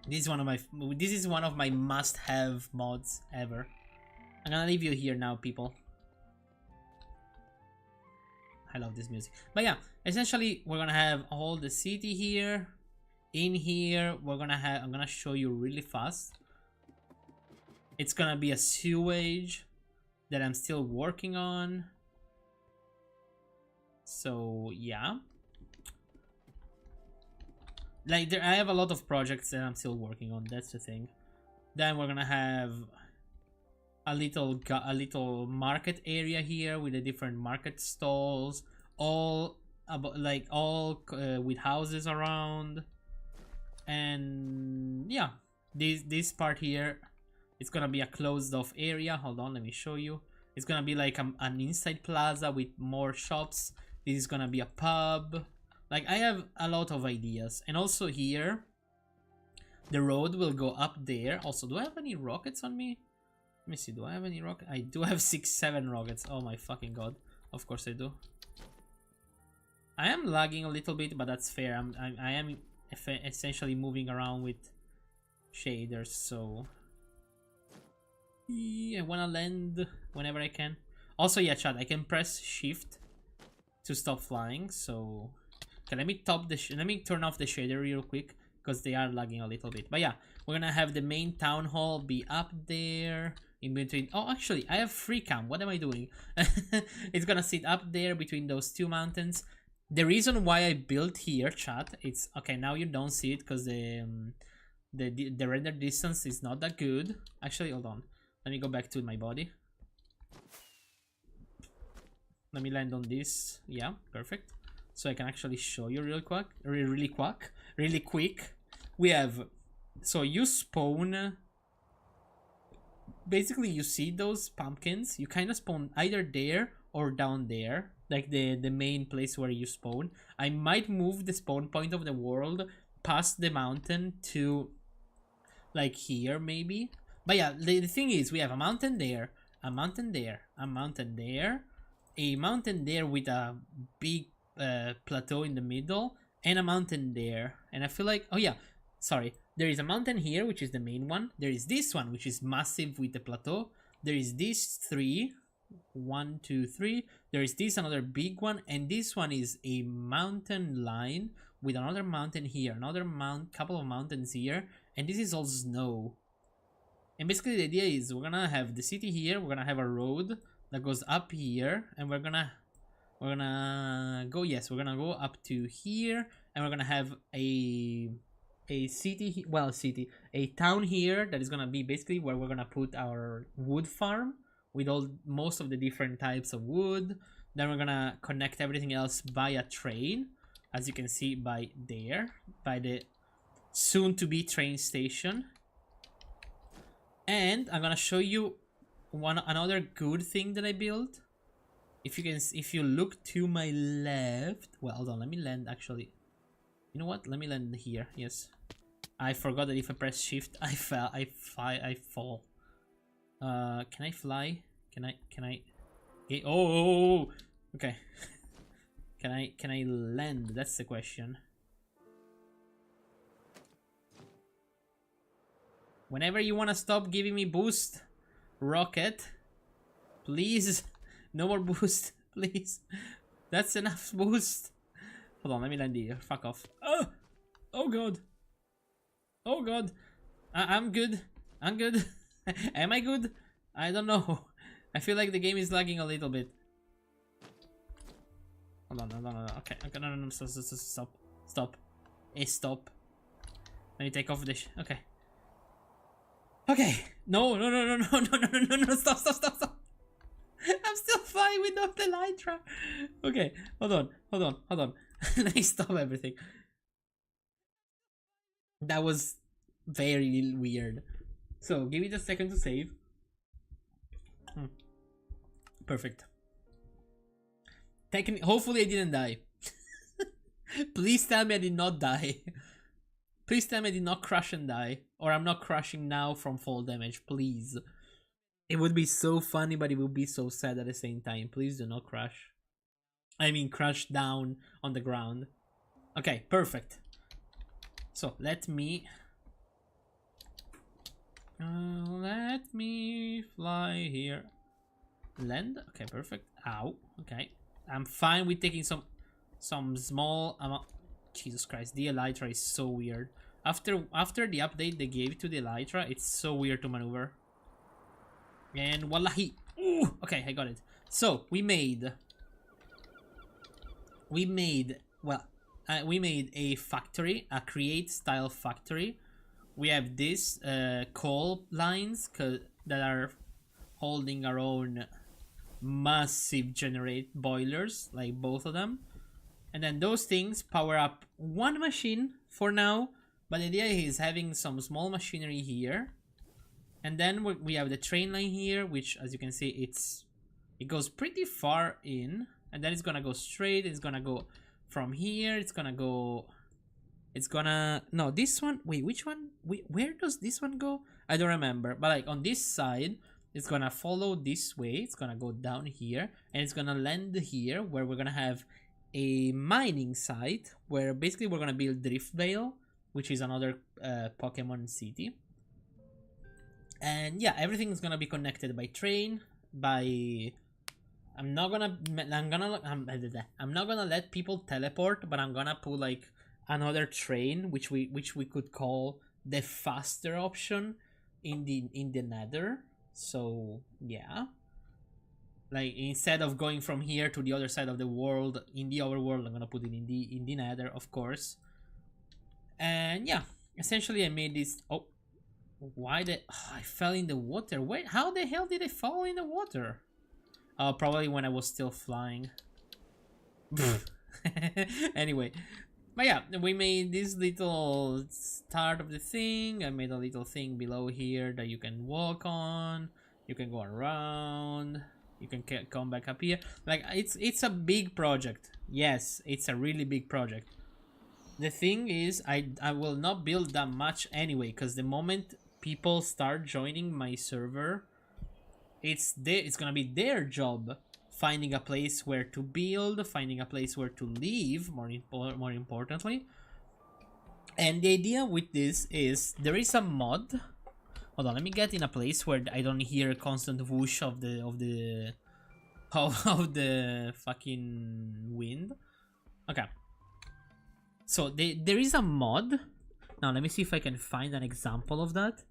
This is one of my must-have mods ever. I'm gonna leave you here now, people. I love this music. But yeah, essentially we're gonna have all the city here. In here, I'm gonna show you really fast. It's gonna be a sewage that I'm still working on. So yeah. Like, I have a lot of projects that I'm still working on, that's the thing. Then we're gonna have a little market area here with the different market stalls, all with houses around. And yeah, this part here, it's gonna be a closed off area. Hold on, let me show you. It's gonna be like an inside plaza with more shops. This is gonna be a pub. Like, I have a lot of ideas. And also here, the road will go up there. Also, do I have any rockets on me? Let me see, do I have any rockets? I do have 7 rockets. Oh my fucking god. Of course I do. I am lagging a little bit, but that's fair. I am essentially moving around with shaders, so yeah, I wanna land whenever I can. Also, yeah, chat, I can press shift to stop flying, so okay, let me turn off the shader real quick because they are lagging a little bit. But yeah, we're gonna have the main town hall be up there in between. Oh, actually, I have free cam. What am I doing? It's gonna sit up there between those 2 mountains. The reason why I built here, chat, it's okay. Now you don't see it because the render distance is not that good. Actually, hold on. Let me go back to my body. Let me land on this. Yeah, perfect. So I can actually show you really quick. We have, so you spawn, basically you see those pumpkins, you kind of spawn either there or down there, like the main place where you spawn. I might move the spawn point of the world past the mountain to like here maybe. But yeah, the thing is, we have a mountain there, a mountain there, a mountain there, a mountain there with a big plateau in the middle, and a mountain there. And I feel like, oh yeah, sorry, there is a mountain here, which is the main one. There is this one, which is massive with the plateau. There is these 3, 1, 2, 3. There is this another big one, and this one is a mountain line with another mountain here, another couple of mountains here, and this is all snow. And basically the idea is we're gonna have the city here, we're gonna have a road that goes up here, and we're gonna go up to here, and we're gonna have a town here that is gonna be basically where we're gonna put our wood farm with most of the different types of wood. Then we're gonna connect everything else by a train, as you can see by the soon-to-be train station. And I'm gonna show you another good thing that I built. If you look to my left, well, hold on, let me land actually. You know what? Let me land here. Yes, I forgot that if I press shift, I fall. Can I fly? Can I? Oh, okay. Can I land? That's the question. Whenever you wanna stop giving me boost, rocket, please. No more boost, please. That's enough boost. Hold on, let me land here. Fuck off. Oh god. Oh god. I'm good. I'm good. Am I good? I don't know. I feel like the game is lagging a little bit. Hold on. Okay, no, stop. Stop. Stop. Let me take off the okay. Okay. No, no, no, no, no, no, no, no, no, stop, stop, stop, stop. I'm still flying without the elytra. Okay, hold on, hold on, hold on. Let me stop everything. That was very weird. So, give me just a second to save. Perfect. Hopefully I didn't die. Please tell me I did not die. Please tell me I did not crash and die. Or I'm not crashing now from fall damage, please. It would be so funny, but it would be so sad at the same time. Please do not crash. I mean, crash down on the ground. Okay, perfect. So, let me fly here. Land? Okay, perfect. Ow. Okay. I'm fine with taking some small amount. Jesus Christ, the elytra is so weird. After the update they gave to the elytra, it's so weird to maneuver. And wallahi. Ooh, okay, I got it. So we made a factory, a create style factory. We have this coal lines that are holding our own massive generate boilers, like both of them. And then those things power up one machine for now, but the idea is having some small machinery here. And then we have the train line here, which as you can see, it goes pretty far in, and then it's gonna go straight. It's gonna go from here. No, this one, wait, which one? Where does this one go? I don't remember, but like on this side, it's gonna follow this way. It's gonna go down here, and it's gonna land here, where we're gonna have a mining site, where basically we're gonna build Driftvale, which is another Pokemon city. And yeah, everything's gonna be connected by train. I'm not gonna let people teleport, but I'm gonna put like another train, which we could call the faster option in the Nether. So yeah, like instead of going from here to the other side of the world in the overworld, I'm gonna put it in the Nether, of course. And yeah, essentially I made this. Oh, why I fell in the water? Wait, how the hell did I fall in the water? Oh, probably when I was still flying. Anyway, but yeah, we made this little start of the thing. I made a little thing below here that you can walk on. You can go around. You can come back up here. Like it's a big project. Yes, it's a really big project. The thing is, I will not build that much anyway, because the moment people start joining my server, it's gonna be their job finding a place where to build, finding a place where to live, more importantly. And the idea with this is there is a mod. Hold on, let me get in a place where I don't hear a constant whoosh of the fucking wind. Okay. So there is a mod. Now let me see if I can find an example of that.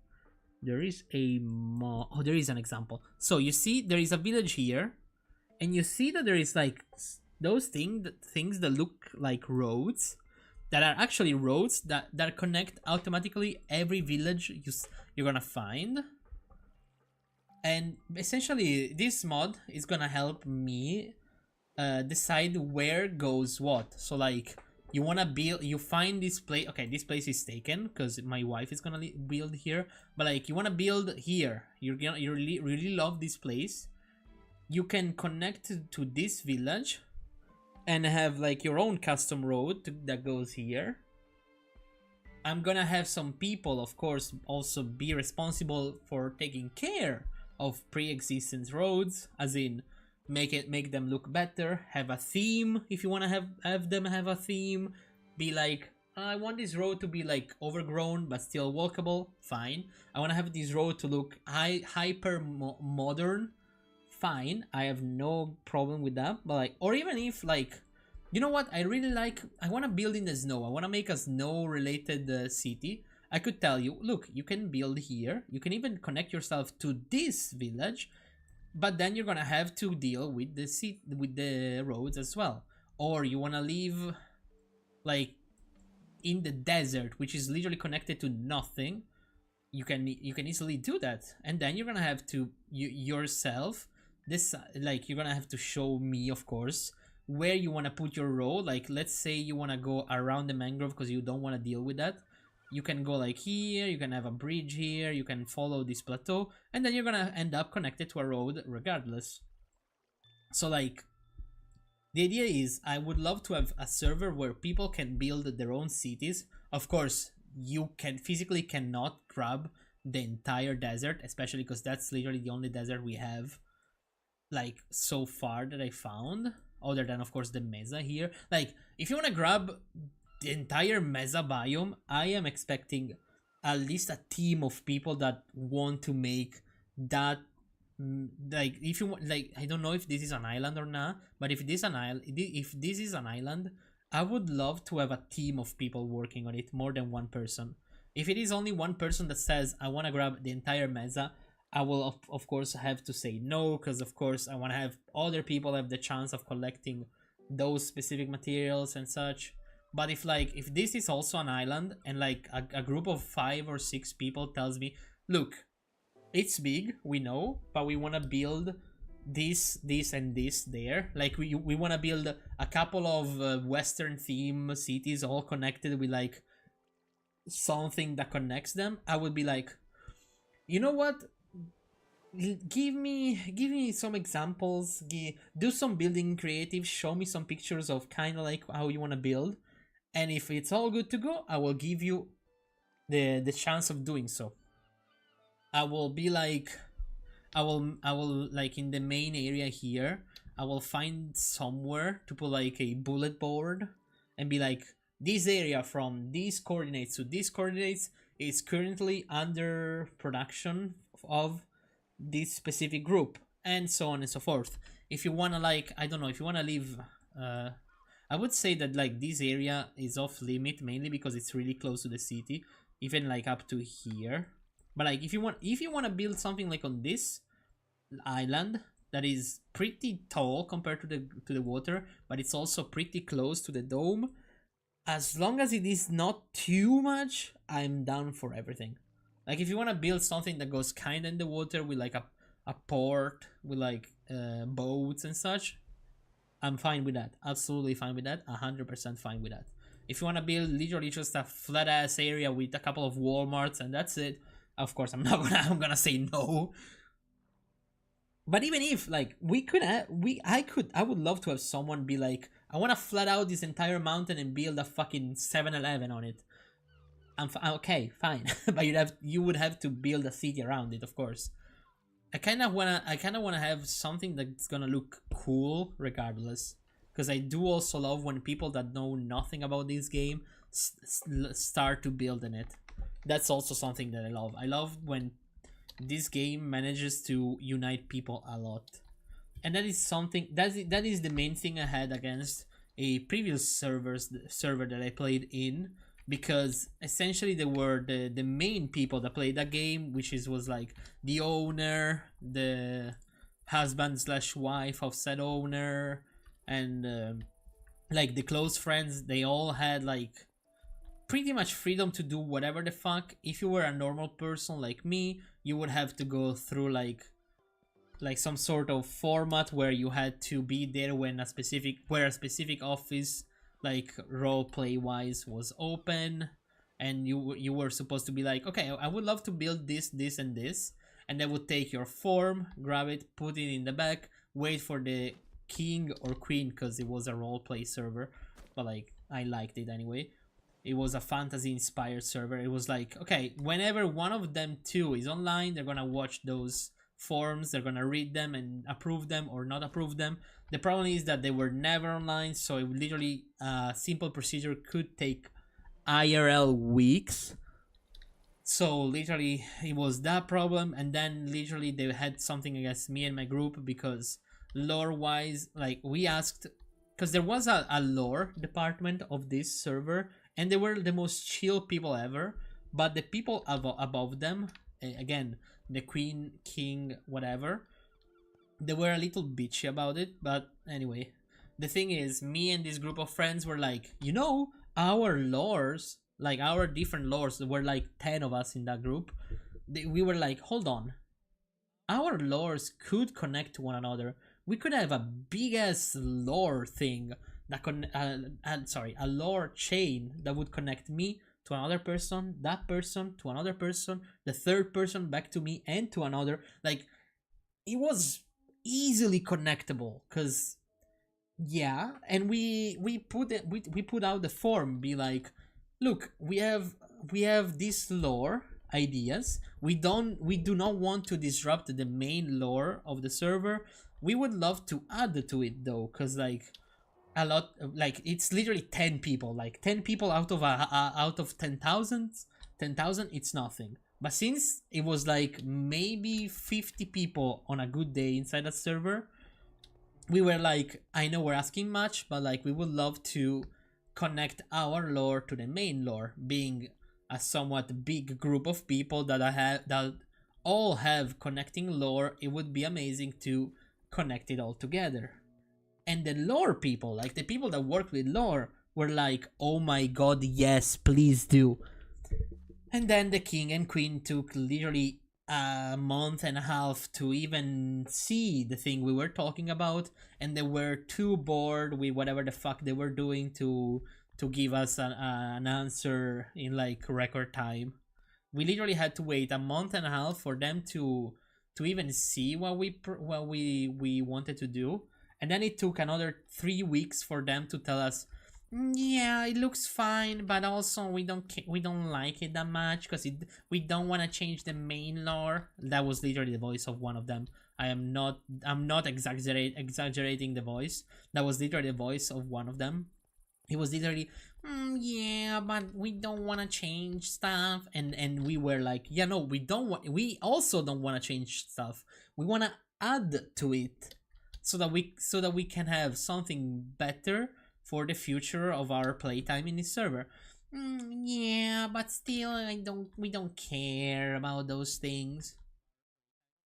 There is a mod. Oh, there is an example. So you see there is a village here, and you see that there is like those things that look like roads, that are actually roads that connect automatically every village you're gonna find. And essentially this mod is gonna help me decide where goes what. So like you wanna build, you find this place. Okay, this place is taken because my wife is gonna build here, but like you wanna build here, you really love this place, you can connect to this village and have like your own custom road that goes here. I'm gonna have some people, of course, also be responsible for taking care of pre-existent roads, as in make them look better, have a theme if you want to have them have a theme, be like, I want this road to be like overgrown but still walkable, fine. I want to have this road to look hyper modern, fine. I have no problem with that. But like, or even if like, you know what, I really like, I want to build in the snow, I want to make a snow related city, I could tell you, look, you can build here, you can even connect yourself to this village, but then you're gonna have to deal with the roads as well. Or you wanna leave, like, in the desert, which is literally connected to nothing, you can easily do that. And then you're gonna have to yourself this, like, you're gonna have to show me, of course, where you want to put your road. Like, let's say you want to go around the mangrove because you don't want to deal with that. You can go like here, you can have a bridge here, you can follow this plateau, and then you're gonna end up connected to a road regardless. So like, the idea is, I would love to have a server where people can build their own cities. Of course, you physically cannot grab the entire desert, especially because that's literally the only desert we have, like, so far that I found, other than of course the mesa here. Like, if you want to grab the entire mesa biome, I am expecting at least a team of people that want to make that. Like, if you want, like, I don't know if this is an island or not, but if this is an island, I would love to have a team of people working on it, more than one person. If it is only one person that says I want to grab the entire mesa, I will of course have to say no, because of course I want to have other people have the chance of collecting those specific materials and such. But if this is also an island, and like a group of 5 or 6 people tells me, look, it's big, we know, but we want to build this, and this there. Like, we want to build a couple of Western theme cities all connected with like something that connects them. I would be like, you know what? Give me some examples. Do some building creative. Show me some pictures of kind of like how you want to build. And if it's all good to go, I will give you the chance of doing so. I will be like, I will like, in the main area here, I will find somewhere to put like a bullet board and be like, this area from these coordinates to these coordinates is currently under production of this specific group, and so on and so forth. If you want to, like, I don't know, if you want to leave, I would say that like this area is off limit, mainly because it's really close to the city, even like up to here. But like, if you want to build something like on this island that is pretty tall compared to the water, but it's also pretty close to the dome, as long as it is not too much, I'm down for everything. Like, if you want to build something that goes kind of in the water with like a port with like boats and such, I'm fine with that. Absolutely fine with that. 100% fine with that. If you want to build literally just a flat ass area with a couple of Walmarts and that's it, of course I'm gonna say no. But even if like I would love to have someone be like, I want to flat out this entire mountain and build a fucking 7-Eleven on it. I'm okay, fine. But you would have to build a city around it, of course. I kind of wanna have something that's gonna look cool regardless, because I do also love when people that know nothing about this game start to build in it. That's also something that I love. I love when this game manages to unite people a lot, and that is something that is the main thing I had against a previous server that I played in, because essentially they were the main people that played that game, which was like the owner, the husband / wife of said owner, and like the close friends. They all had like pretty much freedom to do whatever the fuck. If you were a normal person like me, you would have to go through like some sort of format where you had to be there when a specific office, like roleplay wise, was open, and you were supposed to be like, okay, I would love to build this, and this, and they would take your form, grab it, put it in the back, wait for the king or queen, because it was a roleplay server, but like I liked it anyway. It was a fantasy inspired server. It was like, okay, whenever one of them two is online, they're gonna watch those forms, they're gonna read them and approve them or not approve them. The problem is that they were never online, so it literally a simple procedure could take IRL weeks. So literally it was that problem, and then literally they had something against me and my group because lore wise, like we asked, because there was a lore department of this server, and they were the most chill people ever, but the people above them, again, the queen, king, whatever, they were a little bitchy about it. But anyway, the thing is, me and this group of friends were like, you know, our lores, like our different lores, there were like 10 of us in that group. We were like, hold on, our lores could connect to one another. We could have a big ass lore thing that a lore chain that would connect me to another person, that person to another person, the third person back to me and to another. Like, it was easily connectable, because yeah. And we put out the form, be like, look, we have this lore ideas. We do not want to disrupt the main lore of the server. We would love to add to it though, because like a lot, like it's literally 10 people, like 10 people out of out of 10,000, it's nothing. But since it was like maybe 50 people on a good day inside that server, we were like, I know we're asking much, but like we would love to connect our lore to the main lore, being a somewhat big group of people that all have connecting lore. It would be amazing to connect it all together. And the lore people, like the people that work with lore, were like, oh my god, yes, please do. And then the king and queen took literally a month and a half to even see the thing we were talking about, and they were too bored with whatever the fuck they were doing to give us an answer in like record time. We literally had to wait a month and a half for them to even see what we wanted to do. And then it took another 3 weeks for them to tell us, yeah, it looks fine, but also we don't like it that much because we don't want to change the main lore. That was literally the voice of one of them. I'm not exaggerating the voice. That was literally the voice of one of them. It was literally, yeah, but we don't want to change stuff. And we were like, yeah, no, we also don't want to change stuff. We want to add to it so that we can have something better for the future of our playtime in this server. Yeah, but still, we don't care about those things.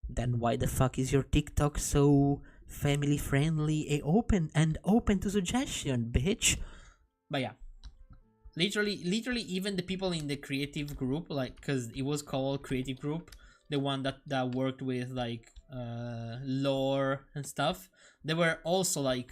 Then why the fuck is your TikTok so family friendly, open to suggestion, bitch? But yeah, literally, even the people in the creative group, like, because it was called creative group, the one that worked with like lore and stuff, they were also like,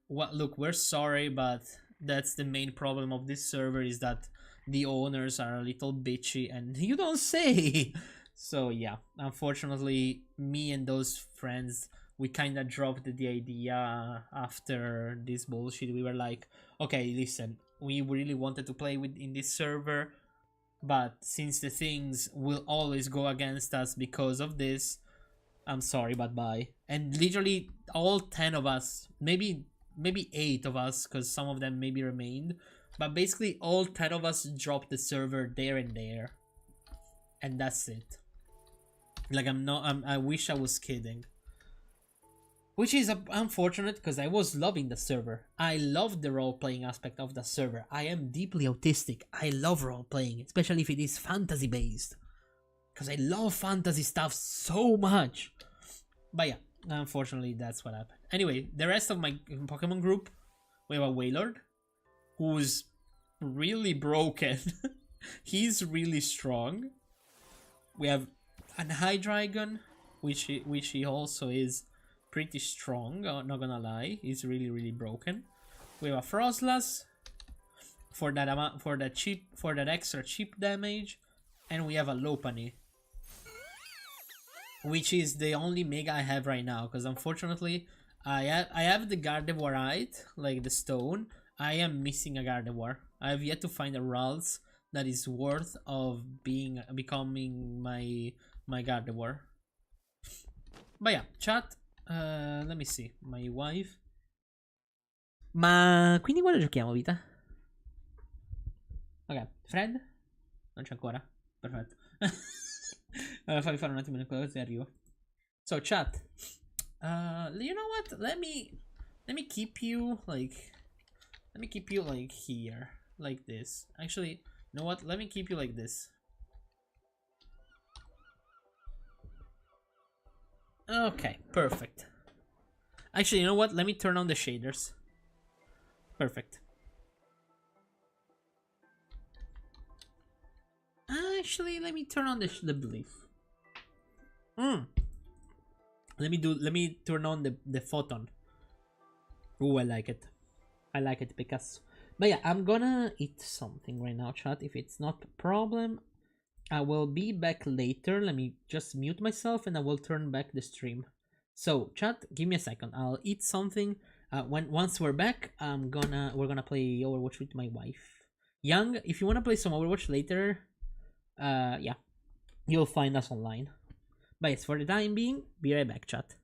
what, look, we're sorry, but that's the main problem of this server, is that the owners are a little bitchy, and you don't say. So yeah, unfortunately, me and those friends, we kind of dropped the idea after this bullshit. We were like, okay, listen, we really wanted to play in this server, but since the things will always go against us because of this, I'm sorry, but bye. And literally all 10 of us, maybe 8 of us, because some of them maybe remained, but basically all 10 of us dropped the server there and there, and that's it. Like, I wish I was kidding, which is unfortunate, because I was loving the server. I love the role-playing aspect of the server. I am deeply autistic. I love role-playing, especially if it is fantasy-based, because I love fantasy stuff so much. But yeah, unfortunately, that's what happened. Anyway, the rest of my Pokemon group, we have a Wailord, who's really broken. He's really strong. We have an Hydreigon, which he also is pretty strong, not gonna lie. He's really broken. We have a Frostlass for that extra cheap damage, and we have a Lopunny, which is the only mega I have right now, because unfortunately I have the Gardevoirite, like the stone. I am missing a Gardevoir. I have yet to find a Ralts that is worth of becoming my Gardevoir. But yeah, chat, let me see, my wife. Ma quindi quando giochiamo, vita? Ok, Fred? Non c'è ancora? Perfetto. Fammi fare un attimo le cose e arrivo. So chat, you know what? Let me keep you like here, like this. Actually, you know what? Let me keep you like this. Okay, perfect. Actually, you know what? Let me turn on the shaders. Perfect. Actually, let me turn on the belief. Let me turn on the photon. Ooh, I like it. I like it because. But yeah, I'm gonna eat something right now, chat. If it's not a problem, I will be back later. Let me just mute myself and I will turn back the stream. So, chat, give me a second. I'll eat something. Once we're back, we're gonna play Overwatch with my wife. Young, if you wanna play some Overwatch later, yeah, you'll find us online. But yes, for the time being, be right back, chat.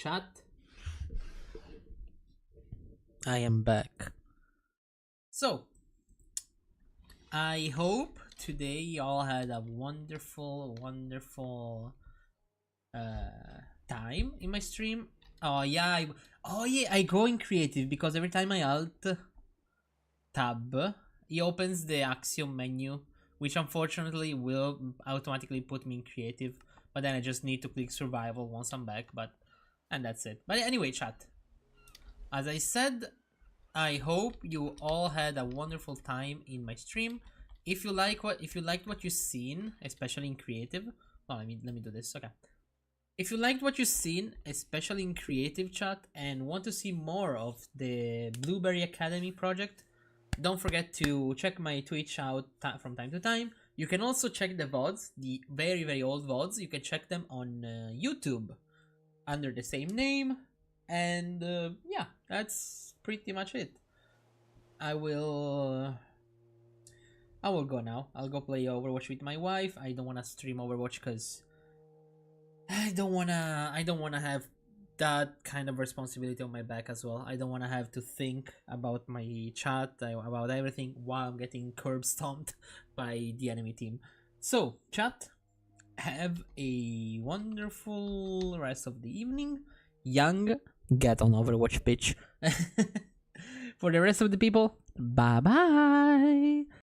Chat. I am back. So, I hope today y'all had a wonderful time in my stream. Oh yeah, I go in creative because every time I alt tab, it opens the Axiom menu, which unfortunately will automatically put me in creative. But then I just need to click survival once I'm back. And that's it. But anyway, chat. As I said, I hope you all had a wonderful time in my stream. If you liked what you've seen, especially in creative. Oh, let me do this. Okay. If you liked what you've seen, especially in creative, chat, and want to see more of the Blueberry Academy project, don't forget to check my Twitch out from time to time. You can also check the VODs, the very old VODs. You can check them on YouTube under the same name. And yeah, that's pretty much it. I will go now. I'll go play Overwatch with my wife. I don't want to stream Overwatch because I don't wanna have that kind of responsibility on my back as well. I don't wanna have to think about my chat, about everything while I'm getting curb stomped by the enemy team. So, chat, have a wonderful rest of the evening. Young, get on Overwatch, bitch. For the rest of the people, bye bye.